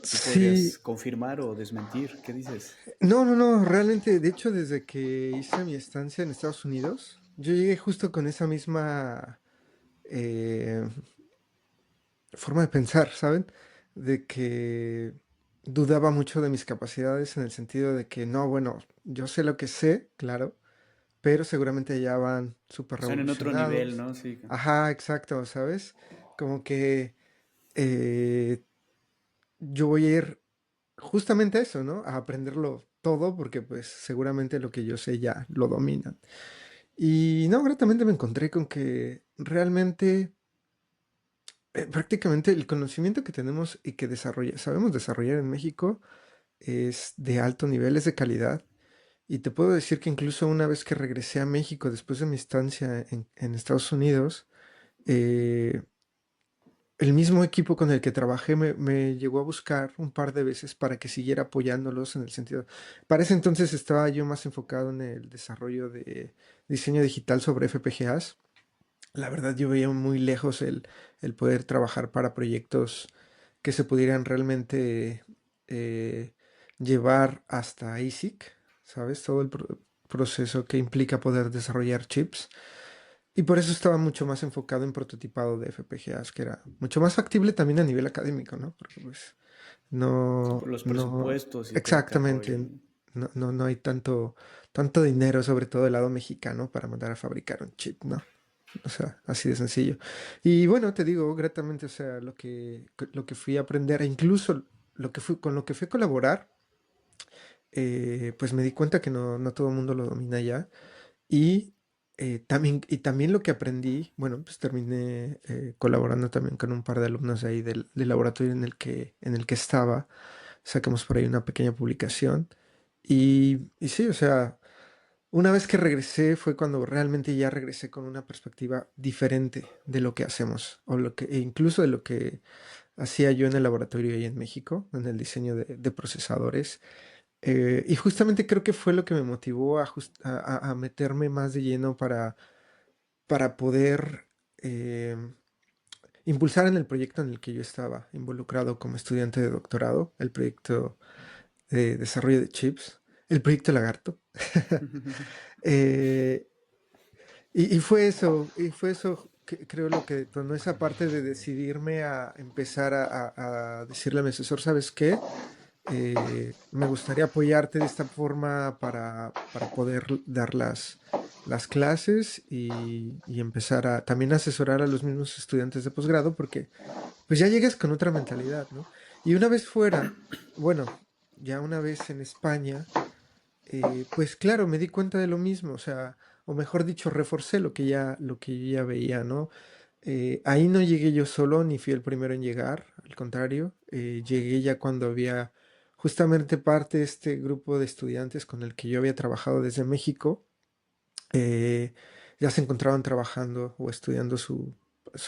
tú podrías Sí, confirmar o desmentir, ¿qué dices? no, realmente, de hecho, desde que hice mi estancia en Estados Unidos, yo llegué justo con esa misma eh, forma de pensar, ¿saben? De que dudaba mucho de mis capacidades en el sentido de que no, bueno, yo sé lo que sé, claro, pero seguramente ya van súper Están en otro nivel, revolucionados. ¿no? Sí. Ajá, exacto, ¿sabes? Como que eh, yo voy a ir justamente a eso, ¿no? A aprenderlo todo porque pues seguramente lo que yo sé ya lo dominan. Y no, gratamente me encontré con que realmente prácticamente el conocimiento que tenemos y que sabemos desarrollar en México es de alto nivel, es de calidad. Y te puedo decir que incluso una vez que regresé a México después de mi estancia en Estados Unidos, eh, el mismo equipo con el que trabajé me llegó a buscar un par de veces para que siguiera apoyándolos en el sentido. Para ese entonces estaba yo más enfocado en el desarrollo de diseño digital sobre FPGAs. La verdad yo veía muy lejos el poder trabajar para proyectos que se pudieran realmente eh, llevar hasta ASIC, ¿sabes? Todo el proceso que implica poder desarrollar chips. Y por eso estaba mucho más enfocado en prototipado de FPGAs, que era mucho más factible también a nivel académico, ¿no? Porque pues Sí, por no, los no, presupuestos y todo este rollo. exactamente, no hay tanto dinero, sobre todo del lado mexicano, para mandar a fabricar un chip, ¿no? O sea, así de sencillo. Y bueno, te digo, gratamente, o sea, lo que fui a aprender, e incluso con lo que fui a colaborar, pues me di cuenta que no todo el mundo lo domina ya. Y también lo que aprendí, bueno, pues terminé colaborando también con un par de alumnos de ahí del laboratorio en el que estaba. Sacamos por ahí una pequeña publicación. Y sí, o sea, una vez que regresé fue cuando realmente ya regresé con una perspectiva diferente de lo que hacemos, e incluso de lo que hacía yo en el laboratorio ahí en México, en el diseño de procesadores. Y justamente creo que fue lo que me motivó a meterme más de lleno para poder impulsar en el proyecto en el que yo estaba involucrado como estudiante de doctorado, el proyecto de desarrollo de chips, el proyecto Lagarto. Eh, y fue eso que creo lo que detonó esa parte de decidirme a empezar a decirle a mi asesor, ¿sabes qué? Me gustaría apoyarte de esta forma para poder dar las clases y empezar a también asesorar a los mismos estudiantes de posgrado, porque pues ya llegas con otra mentalidad, ¿no? Y una vez fuera, bueno, ya una vez en España, pues claro, me di cuenta de lo mismo, o sea, o mejor dicho, reforcé lo que yo ya veía, ¿no? Ahí no llegué yo solo, ni fui el primero en llegar, al contrario, llegué ya cuando había justamente parte de este grupo de estudiantes con el que yo había trabajado desde México, eh, ya se encontraban trabajando o estudiando su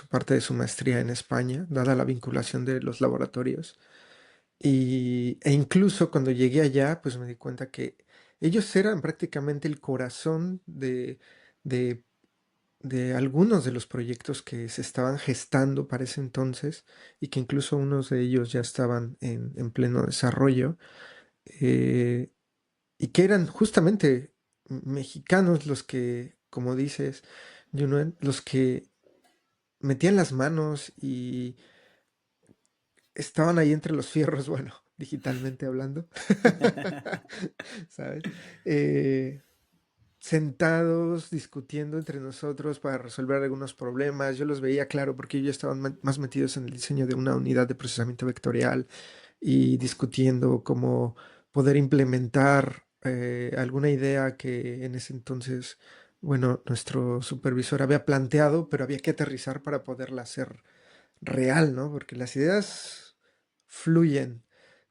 parte de su maestría en España, dada la vinculación de los laboratorios. E incluso cuando llegué allá, pues me di cuenta que ellos eran prácticamente el corazón de, de algunos de los proyectos que se estaban gestando para ese entonces y que incluso unos de ellos ya estaban en pleno desarrollo, eh, y que eran justamente mexicanos los que, como dices, Junuen, los que metían las manos y estaban ahí entre los fierros, bueno, digitalmente hablando, ¿sabes? Eh, Sentados discutiendo entre nosotros para resolver algunos problemas. Yo los veía claro porque ellos estaban más metidos en el diseño de una unidad de procesamiento vectorial y discutiendo cómo poder implementar alguna idea que en ese entonces, bueno, nuestro supervisor había planteado, pero había que aterrizar para poderla hacer real, ¿no? Porque las ideas fluyen,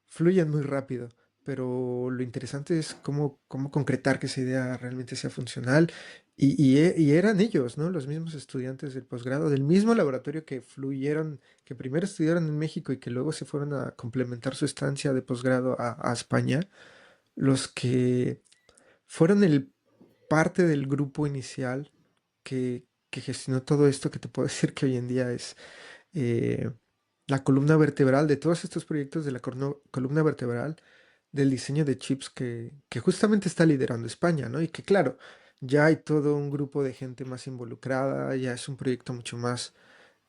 fluyen muy rápido, pero lo interesante es cómo concretar que esa idea realmente sea funcional. Y eran ellos, ¿no? Los mismos estudiantes del posgrado, del mismo laboratorio que fluyeron, que primero estudiaron en México y que luego se fueron a complementar su estancia de posgrado a España, los que fueron el parte del grupo inicial que gestionó todo esto, que te puedo decir que hoy en día es eh, la columna vertebral de todos estos proyectos de la columna vertebral del diseño de chips que justamente está liderando España, ¿no? Y que claro, ya hay todo un grupo de gente más involucrada, ya es un proyecto mucho más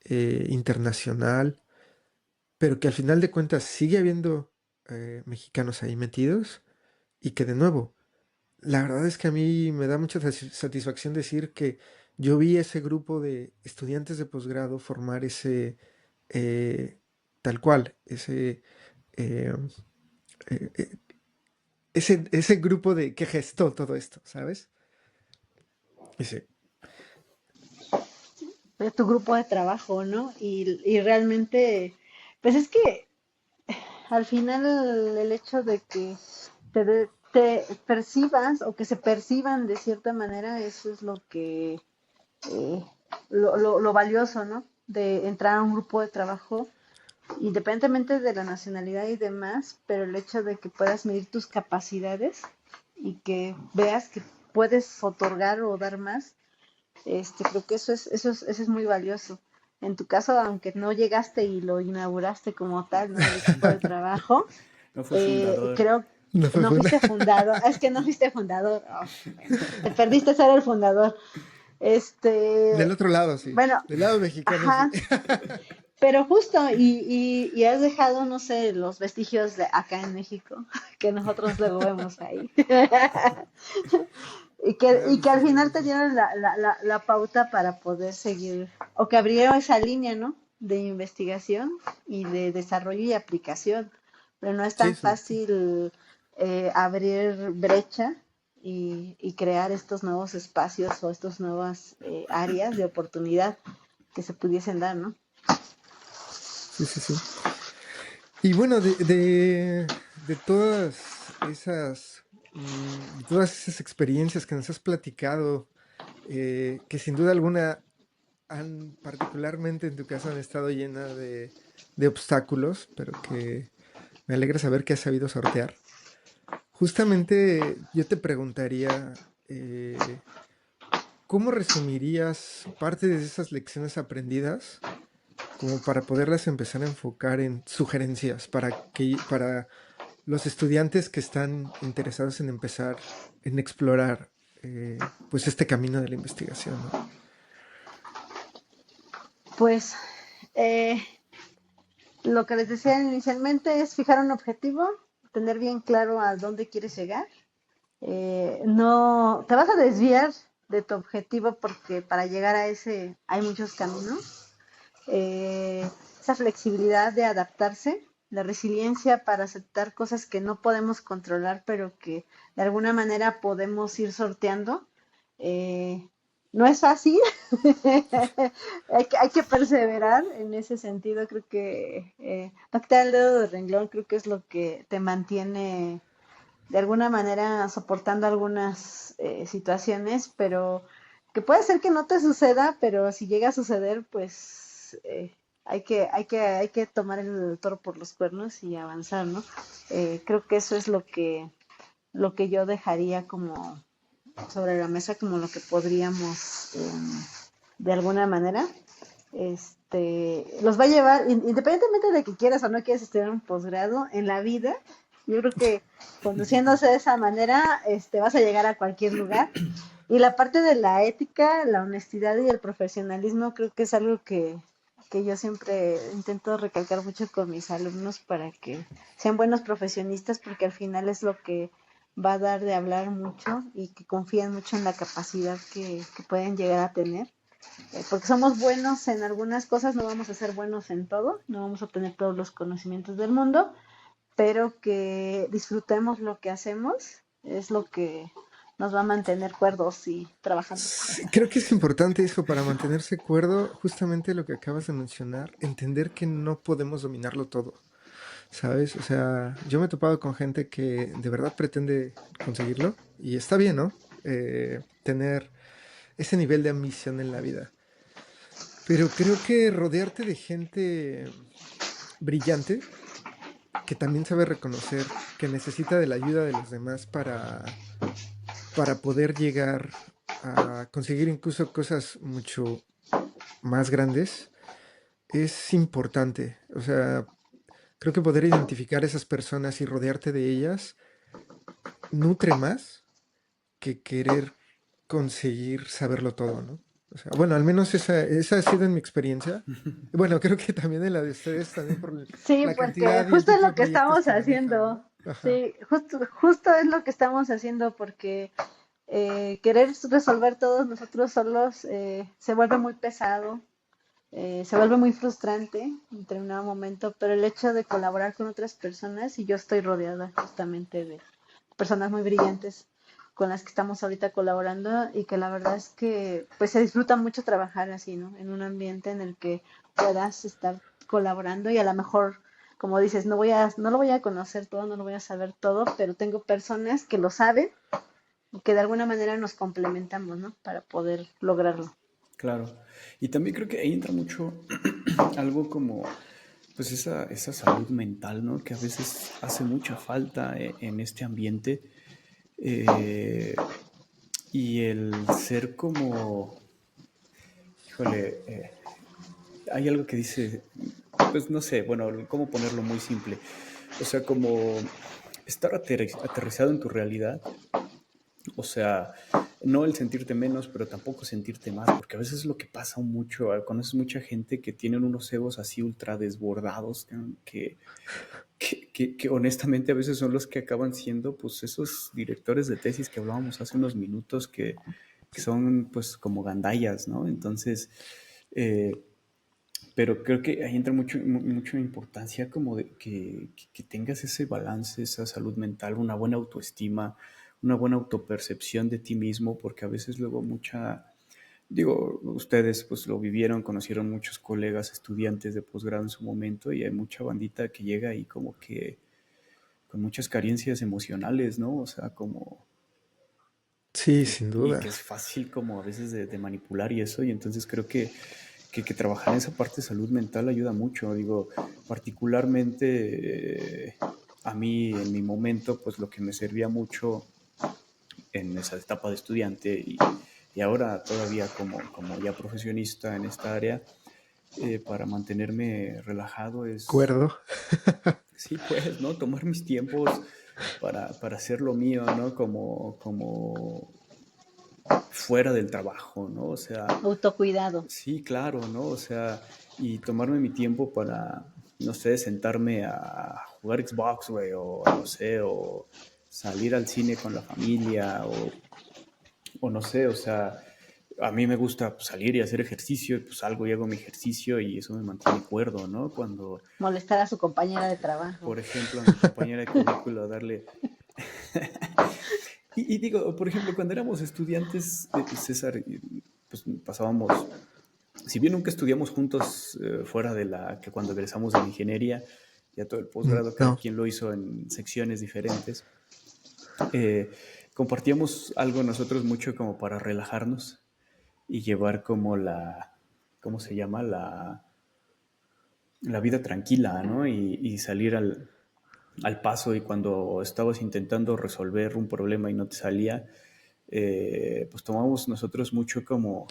internacional, pero que al final de cuentas sigue habiendo mexicanos ahí metidos y que de nuevo, la verdad es que a mí me da mucha satisfacción decir que yo vi ese grupo de estudiantes de posgrado formar ese, eh, tal cual, eh, eh, eh, ese grupo de que gestó todo esto, ¿sabes? Ese. De tu grupo de trabajo, ¿no? Y realmente, pues es que al final el hecho de que te percibas o que se perciban de cierta manera, eso es lo que, eh, lo valioso, ¿no? De entrar a un grupo de trabajo, independientemente de la nacionalidad y demás, pero el hecho de que puedas medir tus capacidades y que veas que puedes otorgar o dar más, creo que eso es muy valioso. En tu caso, aunque no llegaste y lo inauguraste como tal, ¿no? El equipo de trabajo, No fue fundador. creo No fue no una. fuiste fundador, es que no fuiste fundador, oh, bueno, te perdiste ser el fundador. Del Este, otro lado, sí. bueno, Del lado mexicano, sí. ajá, pero justo, y has dejado, no sé, los vestigios de acá en México, que nosotros luego vemos ahí. Ah, Y pues que sí, al final cierto, te sí. dieron la pauta para poder seguir, o que abrieron esa línea, ¿no? De investigación y de desarrollo y aplicación. Pero no es Sí, tan exacto. fácil abrir brecha y crear estos nuevos espacios o estas nuevas áreas de oportunidad que se pudiesen dar, ¿no? Sí, sí, sí. Y bueno, de de todas esas experiencias que nos has platicado, que sin duda alguna particularmente en tu caso, han estado llenas de obstáculos, pero que me alegra saber que has sabido sortear. Justamente yo te preguntaría, ¿cómo resumirías parte de esas lecciones aprendidas como para poderlas empezar a enfocar en sugerencias para los estudiantes que están interesados en empezar, en explorar, pues este camino de la investigación, ¿no? Pues eh, lo que les decía inicialmente es fijar un objetivo, tener bien claro a dónde quieres llegar. No te vas a desviar de tu objetivo porque para llegar a ese hay muchos caminos. Esa flexibilidad de adaptarse, la resiliencia para aceptar cosas que no podemos controlar, pero que de alguna manera podemos ir sorteando. Eh, no es fácil, hay que perseverar en ese sentido. Creo que no quitar el dedo del renglón, creo que es lo que te mantiene de alguna manera soportando algunas situaciones, pero que puede ser que no te suceda, pero si llega a suceder, pues hay que tomar el toro por los cuernos y avanzar, ¿no? Creo que eso es lo que yo dejaría como sobre la mesa, como lo que podríamos de alguna manera los va a llevar, independientemente de que quieras o no quieras estudiar un posgrado en la vida. Yo creo que conduciéndose de esa manera, vas a llegar a cualquier lugar. Y la parte de la ética, la honestidad y el profesionalismo, creo que es algo que yo siempre intento recalcar mucho con mis alumnos para que sean buenos profesionistas, porque al final es lo que va a dar de hablar mucho y que confíen mucho en la capacidad que pueden llegar a tener, porque somos buenos en algunas cosas, no vamos a ser buenos en todo, no vamos a tener todos los conocimientos del mundo, pero que disfrutemos lo que hacemos es lo que nos va a mantener cuerdos y trabajando. Sí, creo que es importante eso para mantenerse cuerdo, justamente lo que acabas de mencionar, entender que no podemos dominarlo todo, ¿sabes? O sea, yo me he topado con gente que de verdad pretende conseguirlo y está bien, ¿no? Tener ese nivel de ambición en la vida. Pero creo que rodearte de gente brillante, que también sabe reconocer que necesita de la ayuda de los demás para poder llegar a conseguir incluso cosas mucho más grandes, es importante. O sea, creo que poder identificar esas personas y rodearte de ellas nutre más que querer conseguir saberlo todo, ¿no? O sea, bueno, al menos esa ha sido en mi experiencia. Bueno, creo que también en la de ustedes, también por Sí, la porque cantidad y el justo es tipo lo de que proyectos estamos que manejan, ¿no? haciendo. Ajá. Sí, justo es lo que estamos haciendo porque querer resolver todos nosotros solos se vuelve muy pesado, se vuelve muy frustrante en determinado momento, pero el hecho de colaborar con otras personas, y yo estoy rodeada justamente de personas muy brillantes con las que estamos ahorita colaborando y que la verdad es que pues se disfruta mucho trabajar así, ¿no? En un ambiente en el que puedas estar colaborando y a lo mejor, como dices, no lo voy a conocer todo, no lo voy a saber todo, pero tengo personas que lo saben y que de alguna manera nos complementamos, ¿no? Para poder lograrlo. Claro. Y también creo que ahí entra mucho algo como, pues esa salud mental, ¿no? Que a veces hace mucha falta en este ambiente. Eh, y el ser como, híjole, hay algo que dice, pues no sé, bueno, cómo ponerlo muy simple. O sea, como estar aterrizado en tu realidad. O sea, no el sentirte menos, pero tampoco sentirte más, porque a veces es lo que pasa mucho. Conoces mucha gente que tienen unos egos así ultra desbordados, que honestamente a veces son los que acaban siendo pues esos directores de tesis que hablábamos hace unos minutos que son pues como gandallas, ¿no? Entonces, eh, pero creo que ahí entra mucho importancia como de que tengas ese balance, esa salud mental, una buena autoestima, una buena autopercepción de ti mismo, porque a veces luego digo, ustedes pues lo vivieron, conocieron muchos colegas, estudiantes de posgrado en su momento y hay mucha bandita que llega ahí como que con muchas carencias emocionales, ¿no? O sea, como Sí, y, sin y duda. que es fácil como a veces de manipular y eso, y entonces creo que trabajar en esa parte de salud mental ayuda mucho, digo, particularmente a mí en mi momento, pues lo que me servía mucho en esa etapa de estudiante y ahora todavía como ya profesionista en esta área, para mantenerme relajado es, Acuerdo. Sí, pues, ¿no? Tomar mis tiempos para hacer lo mío, ¿no? Como fuera del trabajo, ¿no? O sea, Autocuidado. sí, claro, ¿no? O sea, y tomarme mi tiempo para, no sé, sentarme a jugar Xbox, güey, o no sé, o salir al cine con la familia, o no sé, o sea, a mí me gusta pues, salir y hacer ejercicio, y pues salgo y hago mi ejercicio y eso me mantiene cuerdo, ¿no? Cuando, Molestar a su compañera de trabajo. por ejemplo, a mi compañera de cubículo darle... Y digo, por ejemplo, cuando éramos estudiantes, César, pues pasábamos, si bien nunca estudiamos juntos fuera de la que cuando egresamos de la ingeniería, ya todo el posgrado, cada No. quien lo hizo en secciones diferentes, eh, compartíamos algo nosotros mucho como para relajarnos y llevar como ¿cómo se llama? La vida tranquila, ¿no? Y salir al paso y cuando estabas intentando resolver un problema y no te salía, pues tomamos nosotros mucho como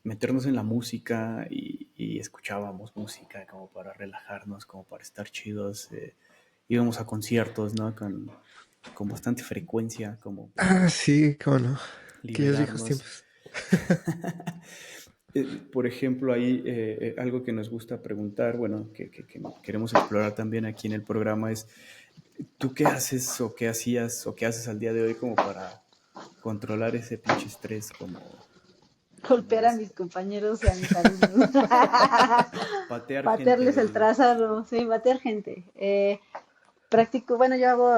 meternos en la música y escuchábamos música como para relajarnos, como para estar chidos. Íbamos a conciertos, ¿no? Con bastante frecuencia, como Ah, para sí, cómo no. Aquellos viejos liberarnos. tiempos. Por ejemplo, ahí algo que nos gusta preguntar, bueno, que queremos explorar también aquí en el programa es, ¿tú qué haces o qué hacías o qué haces al día de hoy como para controlar ese pinche estrés como Golpear a es mis compañeros y a mis alumnos. patear gente Patearles el del... trasero, sí, patear gente. Practico, bueno, yo hago,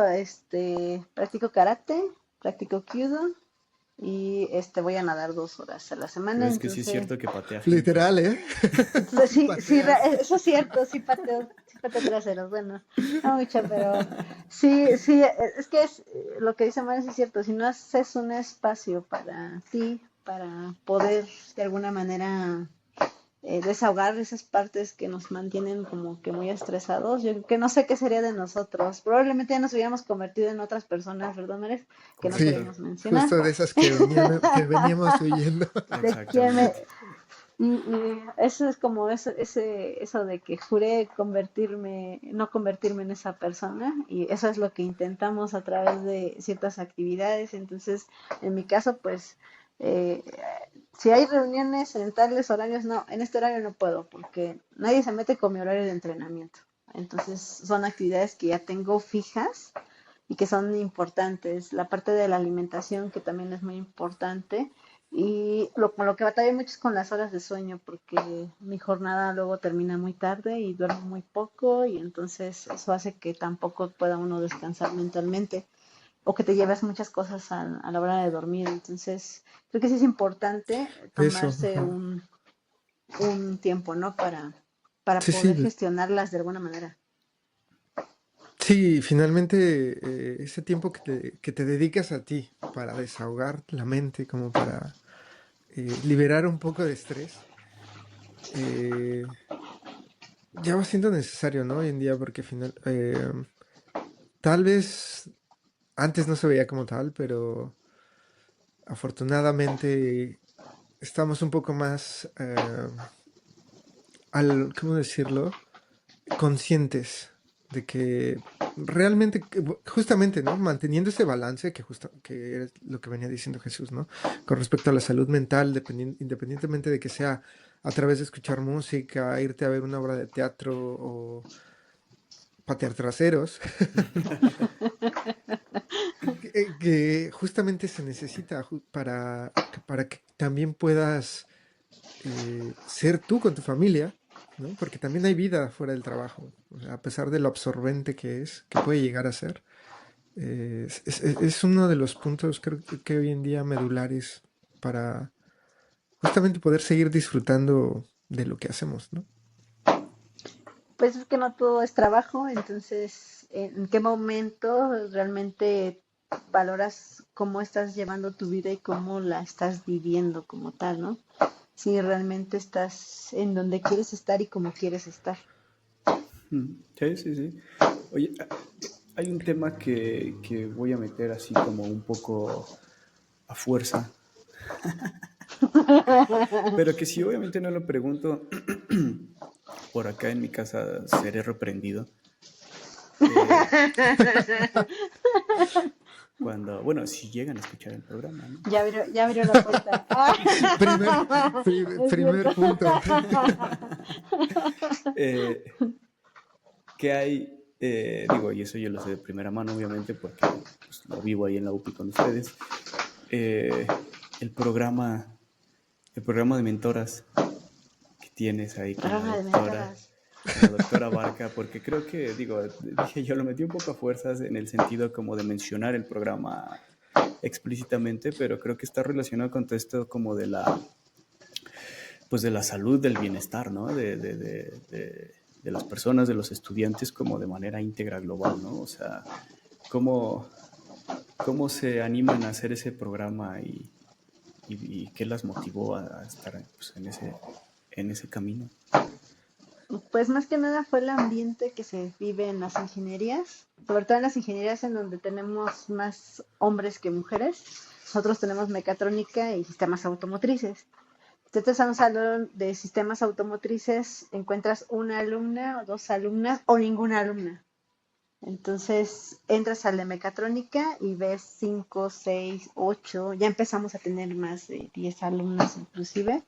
practico karate, practico judo y voy a nadar 2 horas a la semana, Es que sí es entonces, cierto que patea gente. Literal, ¿eh? entonces sí, sí, Pateas. eso es cierto, sí pateo traseros, bueno, no mucho, pero sí, sí, es que lo que dice Mario sí es cierto, si no haces un espacio para ti, para poder de alguna manera desahogar esas partes que nos mantienen como que muy estresados. Yo que no sé qué sería de nosotros. Probablemente ya nos hubiéramos convertido en otras personas, perdón, que no Sí, Correcto. queremos mencionar. justo de esas que veníamos huyendo. De quién me, Exactamente. y eso es como eso de que juré convertirme, no convertirme en esa persona, y eso es lo que intentamos a través de ciertas actividades. Entonces, en mi caso, pues, eh, si hay reuniones en tales horarios, no, en este horario no puedo, porque nadie se mete con mi horario de entrenamiento. Entonces, son actividades que ya tengo fijas y que son importantes. La parte de la alimentación, que también es muy importante. Y con lo que batallé mucho es con las horas de sueño, porque mi jornada luego termina muy tarde y duermo muy poco, y entonces eso hace que tampoco pueda uno descansar mentalmente o que te lleves muchas cosas a la hora de dormir. Entonces, creo que sí es importante Eso, tomarse ajá. un tiempo, ¿no? Para Sí, sí, poder gestionarlas de alguna manera. sí, finalmente ese tiempo que te dedicas a ti para desahogar la mente, como para liberar un poco de estrés, eh, ya va siendo necesario, ¿no? Hoy en día, porque tal vez antes no se veía como tal, pero afortunadamente estamos un poco más, ¿cómo decirlo? Conscientes de que realmente, justamente, ¿no? Manteniendo ese balance que es lo que venía diciendo Jesús, ¿no? Con respecto a la salud mental, independientemente de que sea a través de escuchar música, irte a ver una obra de teatro o patear traseros, que justamente se necesita para que también puedas ser tú con tu familia, ¿no? Porque también hay vida fuera del trabajo, o sea, a pesar de lo absorbente que es, que puede llegar a ser. Es uno de los puntos, creo que hoy en día medulares para justamente poder seguir disfrutando de lo que hacemos, ¿no? Pues es que no todo es trabajo, entonces, ¿en qué momento realmente valoras cómo estás llevando tu vida y cómo la estás viviendo como tal, ¿no? Si realmente estás en donde quieres estar y como quieres estar. Sí, sí, sí. Oye, hay un tema que voy a meter así como un poco a fuerza, pero que si obviamente no lo pregunto, por acá en mi casa seré reprendido. eh, cuando, bueno, si llegan a escuchar el programa, ¿no? Ya abrió la puerta. Primer, Es primer cierto. punto. Eh, ¿Qué hay? Digo, y eso yo lo sé de primera mano, obviamente, porque pues, lo vivo ahí en la UPI con ustedes. El programa, el programa de mentoras que tienes ahí Programa de mentoras. con la doctora Barca, porque creo que, digo, dije, yo lo metí un poco a fuerzas en el sentido como de mencionar el programa explícitamente, pero creo que está relacionado con todo esto como de la, pues de la salud, del bienestar, ¿no? De las personas, de los estudiantes, como de manera íntegra global, ¿no? O sea, cómo, cómo se animan a hacer ese programa y qué las motivó a estar pues, en ese camino. Pues más que nada fue el ambiente que se vive en las ingenierías, sobre todo en las ingenierías en donde tenemos más hombres que mujeres. Nosotros tenemos mecatrónica y sistemas automotrices. Si tú estás en un salón de sistemas automotrices, encuentras una alumna o dos alumnas o ninguna alumna. Entonces entras al de mecatrónica y ves 5, 6, 8, ya empezamos a tener más de 10 alumnas inclusive.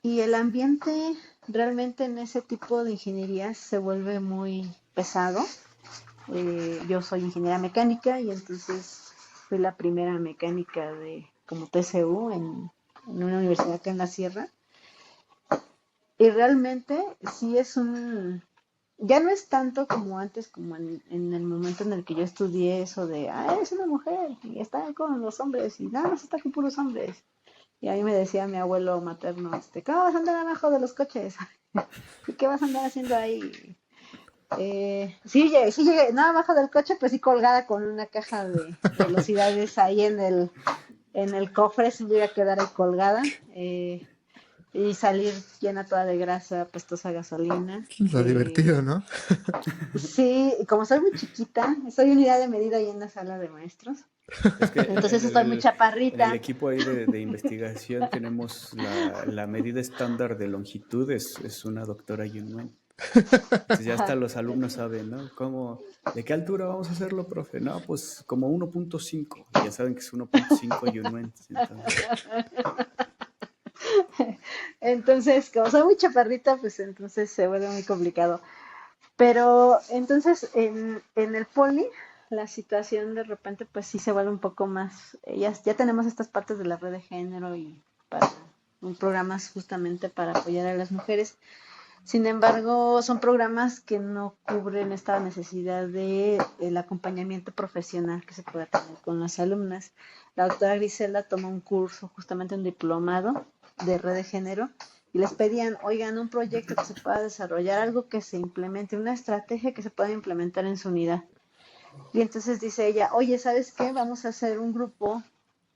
Y el ambiente realmente en ese tipo de ingenierías se vuelve muy pesado. Yo soy ingeniera mecánica y entonces fui la primera mecánica de como TCU en una universidad acá en la sierra. Y realmente sí es ya no es tanto como antes, como en el momento en el que yo estudié eso de, es una mujer y está con los hombres y nada más está con puros hombres. Y a mí me decía mi abuelo materno, ¿cómo vas a andar abajo de los coches? ¿Y qué vas a andar haciendo ahí? Sí llegué, no abajo del coche, pues sí colgada con una caja de velocidades ahí en el cofre, sí llegué a quedar ahí colgada. Y salir llena toda de grasa, apestosa a gasolina. Lo divertido, ¿no? Sí, y como soy muy chiquita, soy unidad de medida ahí en la sala de maestros. Es que Entonces estoy muy en el chaparrita. equipo ahí de investigación tenemos la medida estándar de longitud, es una doctora Yunwen. Entonces ya hasta los alumnos saben, ¿no? ¿Cómo, de qué altura vamos a hacerlo, profe? No, pues como 1.5. Y ya saben que es 1.5 Yunwen. Entonces, Entonces, como soy muy chaparrita, pues entonces se vuelve muy complicado. Pero entonces en el poli la situación de repente pues sí se vuelve un poco más, ya tenemos estas partes de la red de género y para programas justamente para apoyar a las mujeres. Sin embargo, son programas que no cubren esta necesidad de el acompañamiento profesional que se pueda tener con las alumnas. La doctora Griselda tomó un curso, justamente un diplomado de red de género, y les pedían, oigan, un proyecto que se pueda desarrollar, algo que se implemente, una estrategia que se pueda implementar en su unidad. Y entonces dice ella, oye, ¿sabes qué? Vamos a hacer un grupo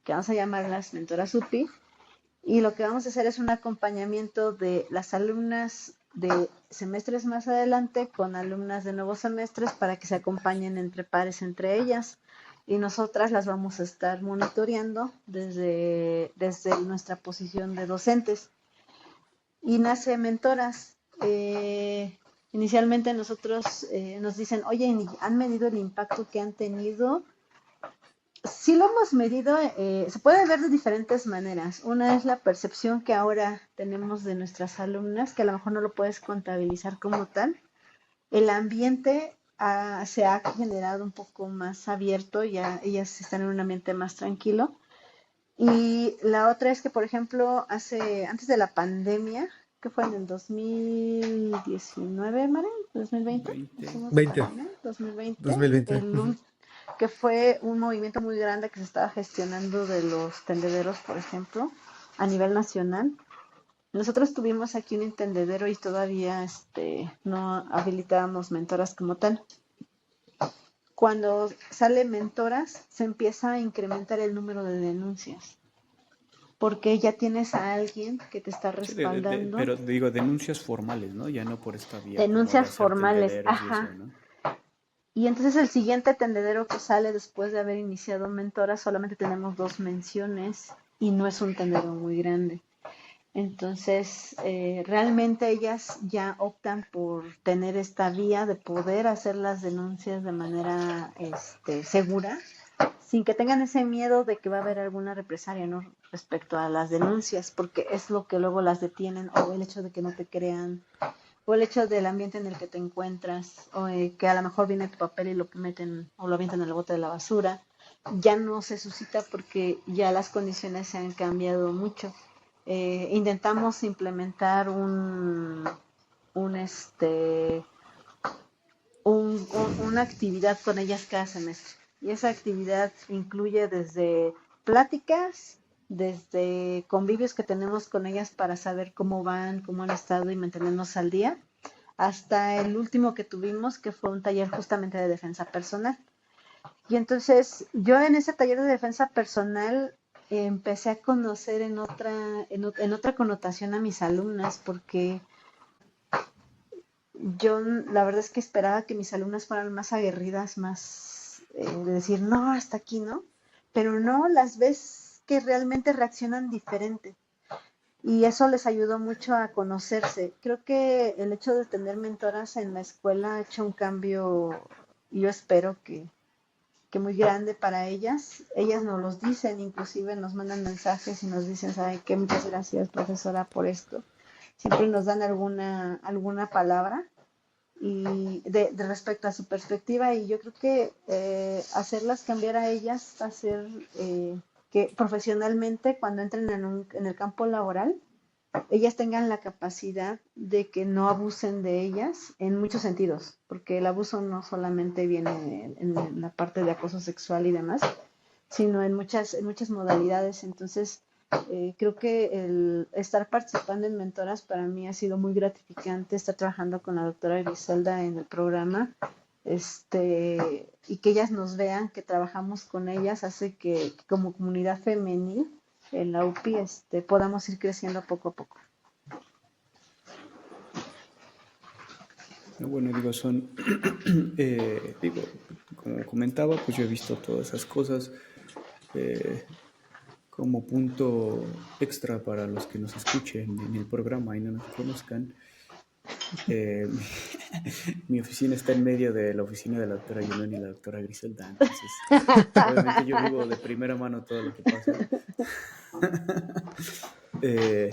que vamos a llamar las mentoras UPI, y lo que vamos a hacer es un acompañamiento de las alumnas de semestres más adelante con alumnas de nuevos semestres para que se acompañen entre pares entre ellas. Y nosotras las vamos a estar monitoreando desde nuestra posición de docentes. Y nace Mentoras. Inicialmente nosotros nos dicen, oye, ¿han medido el impacto que han tenido? Sí lo hemos medido, se puede ver de diferentes maneras. Una es la percepción que ahora tenemos de nuestras alumnas, que a lo mejor no lo puedes contabilizar como tal. El ambiente se ha generado un poco más abierto, ya ellas están en un ambiente más tranquilo. Y la otra es que, por ejemplo, antes de la pandemia, que fue en el 2019, Maren, 2020, 20. hicimos la 20, pandemia, 2020, 2020. Ujú. que fue un movimiento muy grande que se estaba gestionando de los tendederos, por ejemplo, a nivel nacional. Nosotros tuvimos aquí un tendedero y todavía no habilitábamos mentoras como tal. Cuando sale mentoras, se empieza a incrementar el número de denuncias, porque ya tienes a alguien que te está Sí, respaldando. pero digo, denuncias formales, ¿no? Ya no por esta vía como de Denuncias hacer formales, tendederos y eso, ajá. ¿no? Y entonces el siguiente tendedero que sale después de haber iniciado mentora, solamente tenemos 2 menciones y no es un tendedero muy grande. Entonces, realmente ellas ya optan por tener esta vía de poder hacer las denuncias de manera segura, sin que tengan ese miedo de que va a haber alguna represalia, ¿no? Respecto a las denuncias, porque es lo que luego las detienen, o el hecho de que no te crean, o el hecho del ambiente en el que te encuentras, o que a lo mejor viene tu papel y lo meten o lo avientan en el bote de la basura, ya no se suscita porque ya las condiciones se han cambiado mucho. Intentamos implementar un este una actividad con ellas cada semestre. Y esa actividad incluye desde pláticas, desde convivios que tenemos con ellas para saber cómo van, cómo han estado y mantenernos al día, hasta el último que tuvimos, que fue un taller justamente de defensa personal. Y entonces yo en ese taller de defensa personal empecé a conocer en otra connotación a mis alumnas, porque yo la verdad es que esperaba que mis alumnas fueran más aguerridas, más de decir, no, hasta aquí, ¿no? Pero no, las ves que realmente reaccionan diferente. Y eso les ayudó mucho a conocerse. Creo que el hecho de tener mentoras en la escuela ha hecho un cambio, y yo espero que muy grande para ellas. Ellas nos los dicen, inclusive nos mandan mensajes y nos dicen, ¿saben qué? Muchas gracias, profesora, por esto. Siempre nos dan alguna palabra y de respecto a su perspectiva, y yo creo que hacerlas cambiar a ellas va a hacer que profesionalmente cuando entren en el campo laboral ellas tengan la capacidad de que no abusen de ellas en muchos sentidos, porque el abuso no solamente viene en la parte de acoso sexual y demás, sino en muchas modalidades. Entonces, creo que el estar participando en mentoras para mí ha sido muy gratificante, estar trabajando con la doctora Griselda en el programa, y que ellas nos vean, que trabajamos con ellas, hace que como comunidad femenil en la UPI podamos ir creciendo poco a poco. No, bueno, digo, son, digo, como comentaba, pues yo he visto todas esas cosas eh, como punto extra para los que nos escuchen en el programa y no nos conozcan. Eh, mi oficina está en medio de la oficina de la doctora Yulón y la doctora Griselda, entonces obviamente yo vivo de primera mano todo lo que pasa. eh,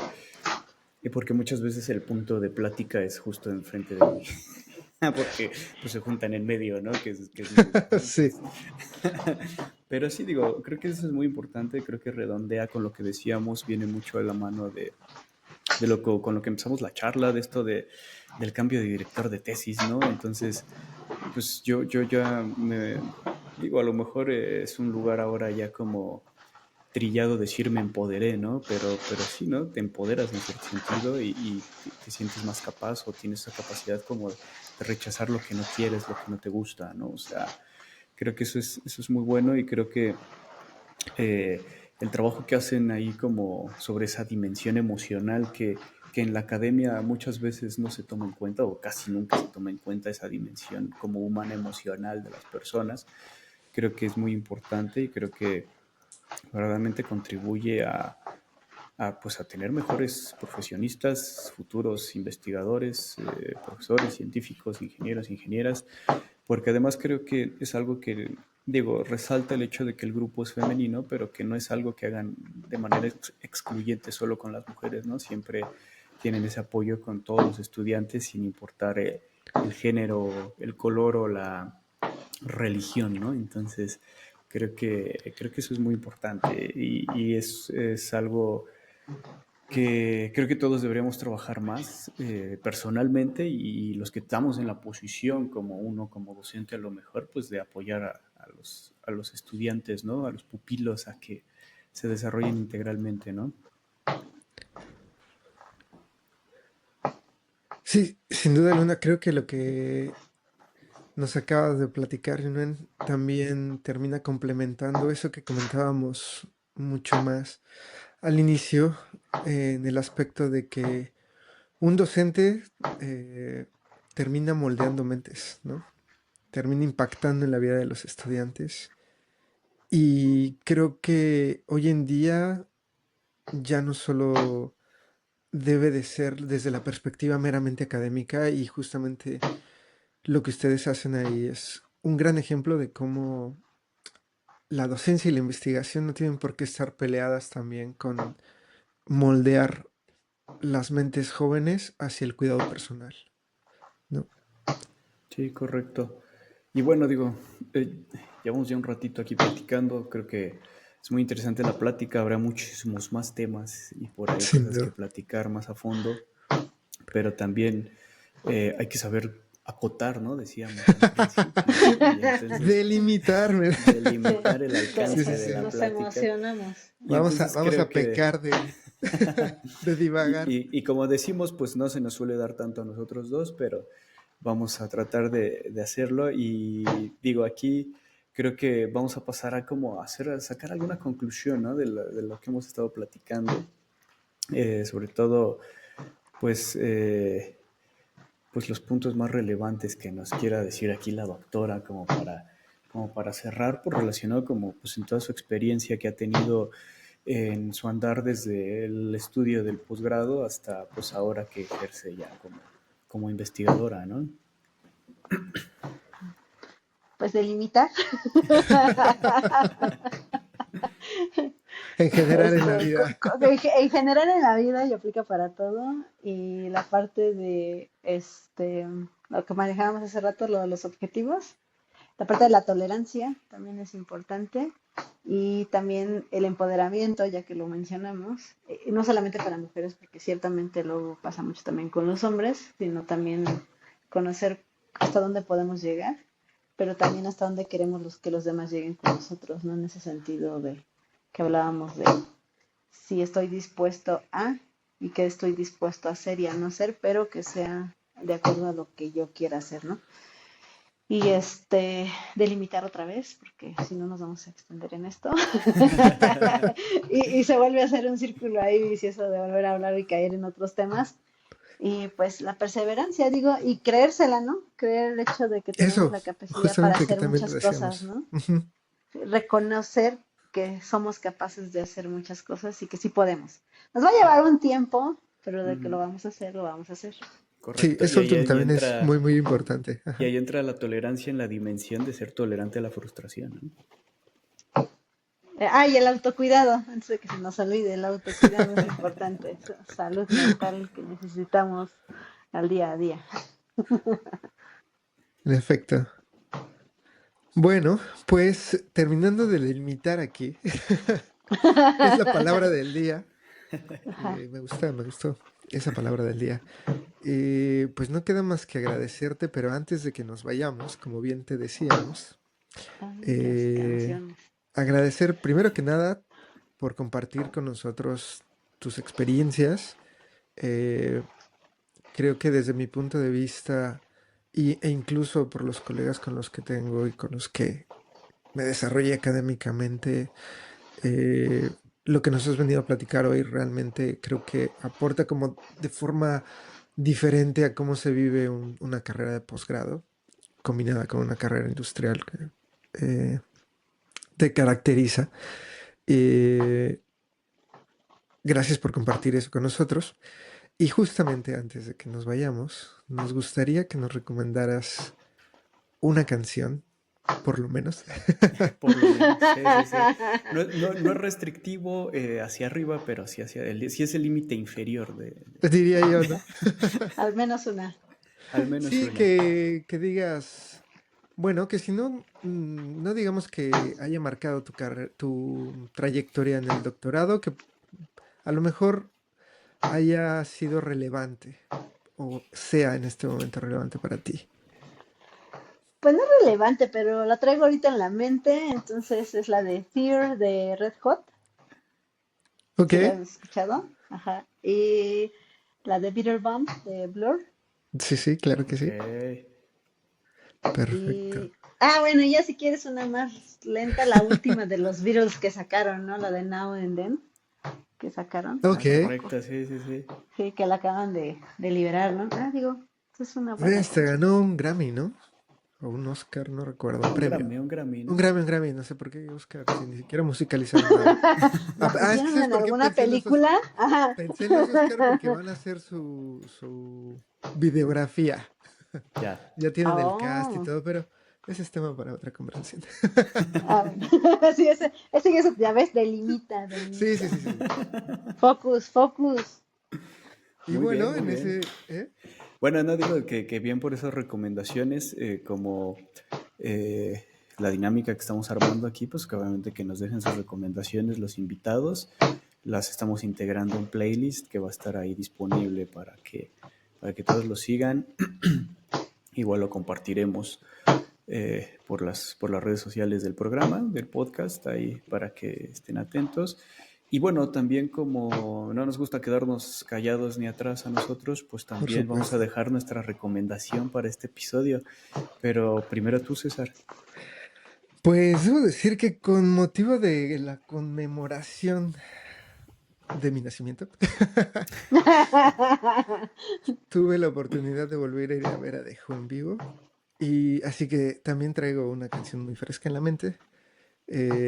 y porque muchas veces el punto de plática es justo enfrente de mí. Porque pues se juntan en medio, ¿no? Que es muy Sí, importante. Pero sí, digo, creo que eso es muy importante, creo que redondea con lo que decíamos, viene mucho a la mano de con lo que empezamos la charla, de esto del cambio de director de tesis, ¿no? Entonces, pues yo ya me digo, a lo mejor es un lugar ahora ya como trillado decir me empoderé, ¿no? Pero sí, ¿no? Te empoderas en cierto sentido y te sientes más capaz o tienes esa capacidad como de rechazar lo que no quieres, lo que no te gusta, ¿no? O sea, creo que eso es muy bueno y creo que el trabajo que hacen ahí como sobre esa dimensión emocional que en la academia muchas veces no se toma en cuenta o casi nunca se toma en cuenta esa dimensión como humana emocional de las personas, creo que es muy importante y creo que verdaderamente contribuye pues a tener mejores profesionistas, futuros investigadores, profesores, científicos, ingenieros, ingenieras, porque además creo que es algo que, digo, resalta el hecho de que el grupo es femenino, pero que no es algo que hagan de manera excluyente solo con las mujeres, ¿no? Siempre tienen ese apoyo con todos los estudiantes sin importar el género, el color o la religión, ¿no? Entonces, creo que eso es muy importante y es algo que creo que todos deberíamos trabajar más personalmente y los que estamos en la posición como uno, como docente a lo mejor, pues de apoyar a los estudiantes, ¿no? A los pupilos a que se desarrollen integralmente, ¿no? sí, sin duda alguna, creo que lo que nos acabas de platicar, Junuen, también termina complementando eso que comentábamos mucho más al inicio, en el aspecto de que un docente termina moldeando mentes, ¿no? Termina impactando en la vida de los estudiantes. Y creo que hoy en día ya no solo debe de ser desde la perspectiva meramente académica y justamente lo que ustedes hacen ahí es un gran ejemplo de cómo la docencia y la investigación no tienen por qué estar peleadas también con moldear las mentes jóvenes hacia el cuidado personal, ¿no? Sí, correcto. Y bueno, digo, llevamos ya un ratito aquí platicando, creo que es muy interesante la plática, habrá muchísimos más temas y por ahí Sin cosas que duda. platicar más a fondo, pero también hay que saber acotar, ¿no? Decíamos al principio, y entonces Delimitarme. Sí, delimitar el Sí, sí, alcance de sí. la nos plática. emocionamos. Y entonces Vamos creo a que, pecar de divagar. y como decimos, pues no se nos suele dar tanto a nosotros dos, pero vamos a tratar de hacerlo. Y digo, aquí creo que vamos a pasar a como hacer, a sacar alguna conclusión, ¿no? De lo que hemos estado platicando. Sobre todo, pues, pues los puntos más relevantes que nos quiera decir aquí la doctora, como para cerrar, por relacionado como pues en toda su experiencia que ha tenido en su andar desde el estudio del posgrado hasta pues ahora que ejerce ya como investigadora, ¿no? Pues delimitar. En general en la vida. En general en la vida y aplica para todo. Y la parte de lo que manejábamos hace rato, lo de los objetivos. La parte de la tolerancia también es importante. Y también el empoderamiento, ya que lo mencionamos. No solamente para mujeres, porque ciertamente luego pasa mucho también con los hombres, sino también conocer hasta dónde podemos llegar, pero también hasta dónde queremos que los demás lleguen con nosotros, ¿no? En ese sentido de que hablábamos de si estoy dispuesto a y qué estoy dispuesto a hacer y a no hacer, pero que sea de acuerdo a lo que yo quiera hacer, ¿no? Y delimitar otra vez, porque si no nos vamos a extender en esto. Y se vuelve a hacer un círculo ahí vicioso de volver a hablar y caer en otros temas. Y pues la perseverancia, digo, y creérsela, ¿no? Creer el hecho de que tenemos Eso, la capacidad para justamente que hacer también lo muchas cosas, decíamos. ¿no? Ujú. Reconocer que somos capaces de hacer muchas cosas y que sí podemos. Nos va a llevar un tiempo, pero de que lo Ujú, vamos a hacer, lo vamos a hacer. Sí, correcto. eso último también es muy, muy importante. Y Ajá. ahí entra la tolerancia en la dimensión de ser tolerante a la frustración, ¿no? Y el autocuidado, antes de que se nos olvide, el autocuidado es importante. Salud mental que necesitamos al día a día. En efecto. Bueno, pues terminando de delimitar aquí, ¿qué es la palabra del día? Ajá. Me gustó esa palabra del día. Pues no queda más que agradecerte, pero antes de que nos vayamos, como bien te decíamos, Ay, las eh, canciones. agradecer primero que nada por compartir con nosotros tus experiencias. Eh, Creo que desde mi punto de vista, e incluso por los colegas con los que tengo y con los que me desarrollé académicamente, eh, lo que nos has venido a platicar hoy realmente creo que aporta como de forma diferente a cómo se vive una carrera de posgrado combinada con una carrera industrial que te caracteriza. Eh, Gracias por compartir eso con nosotros. Y justamente antes de que nos vayamos, nos gustaría que nos recomendaras una canción, por lo menos. Por lo menos, sí, sí, sí. No, no es restrictivo hacia arriba, pero sí, sí es el límite inferior Diría yo, ¿no? Al menos una. al menos Sí, una. que digas, bueno, que si no, no digamos que haya marcado tu trayectoria en el doctorado, que a lo mejor haya sido relevante o sea en este momento relevante para ti. Pues no es relevante, pero la traigo ahorita en la mente, entonces es la de Fear de Red Hot, Ok, si la has escuchado. Ajá. Y la de Bitter Bomb de Blur. sí, sí, claro que Ok. sí. Perfecto. Bueno, y ya si quieres una más lenta, la última de los Beatles que sacaron, ¿no? La de Now and Then, que sacaron Ah, Ok, hace poco. correcta, sí, sí, sí. Sí, que la acaban de liberar, ¿no? Digo, es una buena hasta canción. ganó un Grammy, ¿no? o un Oscar, no recuerdo, un premio. Un Grammy, Un ¿no? Grammy, un Grammy, no sé por qué Oscar, si ni siquiera musicalizaron nada. ¿La Es que pusieron ¿sabes en por qué alguna pensé en los Oscar? película? Ajá. Pensé en los Oscar porque van a hacer su videografía. Ya. Ya tienen el cast y Oh. todo, pero ese es tema para otra conversación. Ah, bueno. Sí, ese ya, ya ves, delimita, Sí, sí, delimita. sí, sí. Focus, focus. Y Muy bien, bueno, muy en bien. ese, ¿eh? Bueno, no digo que bien por esas recomendaciones, como eh, la dinámica que estamos armando aquí, pues que obviamente que nos dejen sus recomendaciones los invitados, las estamos integrando en playlist que va a estar ahí disponible para que todos lo sigan. Igual lo compartiremos por las redes sociales del programa, del podcast, ahí para que estén atentos. Y bueno, también como no nos gusta quedarnos callados ni atrás a nosotros, pues Por también vamos a supuesto. dejar nuestra recomendación para este episodio. Pero primero tú, César. Pues debo decir que con motivo de la conmemoración de mi nacimiento, tuve la oportunidad de volver a ir a ver a Dejo en vivo. Y así que también traigo una canción muy fresca en la mente.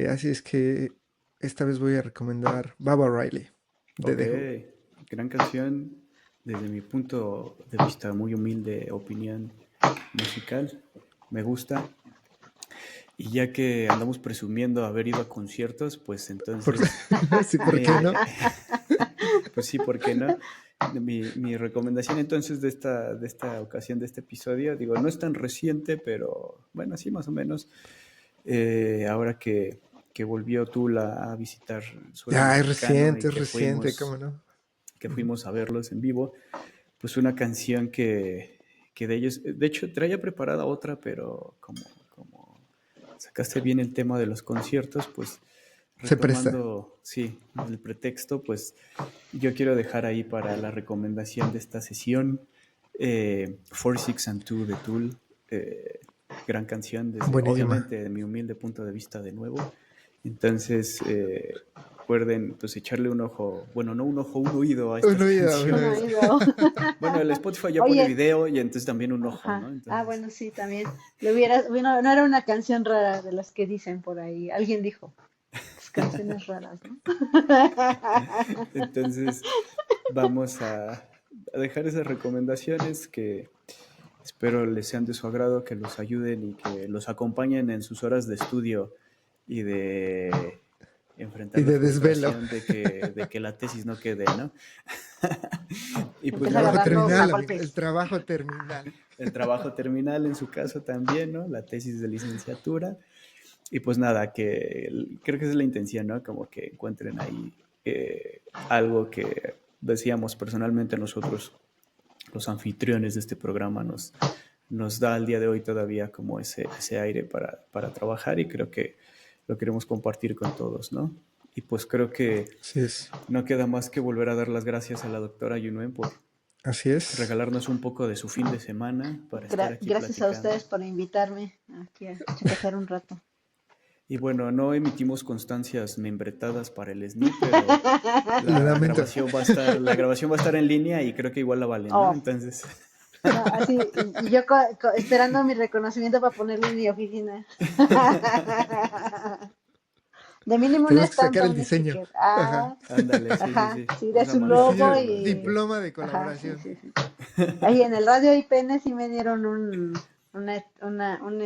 Así es que esta vez voy a recomendar Baba Riley de Ok, The Who. gran canción desde mi punto de vista, muy humilde opinión musical. Me gusta. Y ya que andamos presumiendo haber ido a conciertos, pues Por- entonces, sí, ¿por qué eh, no? pues sí, ¿por qué no? Mi recomendación entonces de esta ocasión, de este episodio, digo, no es tan reciente, pero bueno, sí, más o menos, ahora que volvió Tula a visitar suelo Ya, mexicano y es reciente, ¿cómo no? que Ujú. fuimos a verlos en vivo, pues una canción que de ellos, de hecho traía preparada otra, pero como sacaste bien el tema de los conciertos, pues Se presta. retomando, sí, el pretexto, pues yo quiero dejar ahí para la recomendación de esta sesión 4, 6 and 2 de Tool, eh, gran canción desde, Buenísima. obviamente, de mi humilde punto de vista de nuevo. Entonces, recuerden pues echarle un ojo, bueno, no un ojo, un oído a esta Un oído, una canción. Un vez. oído. Bueno, el Spotify ya pone Oye, video y entonces también un ojo, ¿no? ajá. Ah, Entonces, bueno, sí, también. Le hubieras, bueno, no era una canción rara de las que dicen por ahí. Alguien dijo, tus canciones raras, ¿no? entonces vamos a dejar esas recomendaciones que espero les sean de su agrado, que los ayuden y que los acompañen en sus horas de estudio y de enfrentar Y la de desvelo. frustración de que la tesis no quede, ¿no? Y El pues Empieza a nada, trabajo agarrarlos a terminal, amigo. El golpes. trabajo terminal. el trabajo terminal en su caso también, ¿no? La tesis de licenciatura. Y pues nada, creo que esa es la intención, ¿no? Como que encuentren ahí algo que decíamos personalmente nosotros, los anfitriones de este programa, nos da al día de hoy todavía como ese aire para trabajar y creo que lo queremos compartir con todos, ¿no? Y pues creo que Así es. no queda más que volver a dar las gracias a la doctora Yunuen por Así es. regalarnos un poco de su fin de semana para estar aquí Gracias a platicando. ustedes por invitarme aquí a chacotear un rato. Y bueno, no emitimos constancias membretadas para el SNI, pero Lo lamento. la grabación va a estar en línea y creo que igual la vale, ¿no? Oh, Entonces, no, así, y yo esperando mi reconocimiento para ponerlo en mi oficina. De mínimo una Tenemos que sacar estampa, el un diseño. sticker. Ajá. Ah, ándale, sí, sí, ajá, sí. sí, de Una su manifiesto logo Diseño, y... de... diploma de Ajá, sí, colaboración. sí, sí. Ahí en el radio IPN sí me dieron un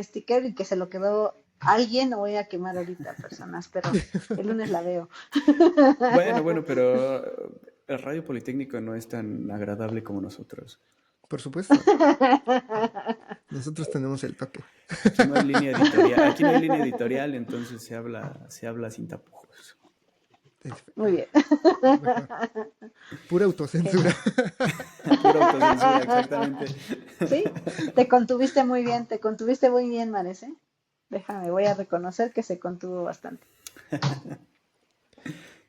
sticker y que se lo quedó alguien, no voy a quemar ahorita personas, pero el lunes la veo. Bueno, pero el Radio Politécnico no es tan agradable como nosotros. Por supuesto. Nosotros tenemos el toque. Aquí no hay línea editorial, aquí no hay línea editorial, entonces se habla sin tapujos. Muy bien. Mejor. Pura autocensura. Genial. Pura autocensura, exactamente. Sí, te contuviste muy bien, Marese. Déjame, voy a reconocer que se contuvo bastante.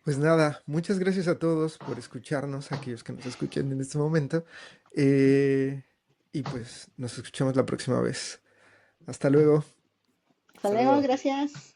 Pues nada, muchas gracias a todos por escucharnos, aquellos que nos escuchen en este momento. Eh, y pues nos escuchamos la próxima vez. Hasta luego. Hasta Hasta luego, luego. gracias.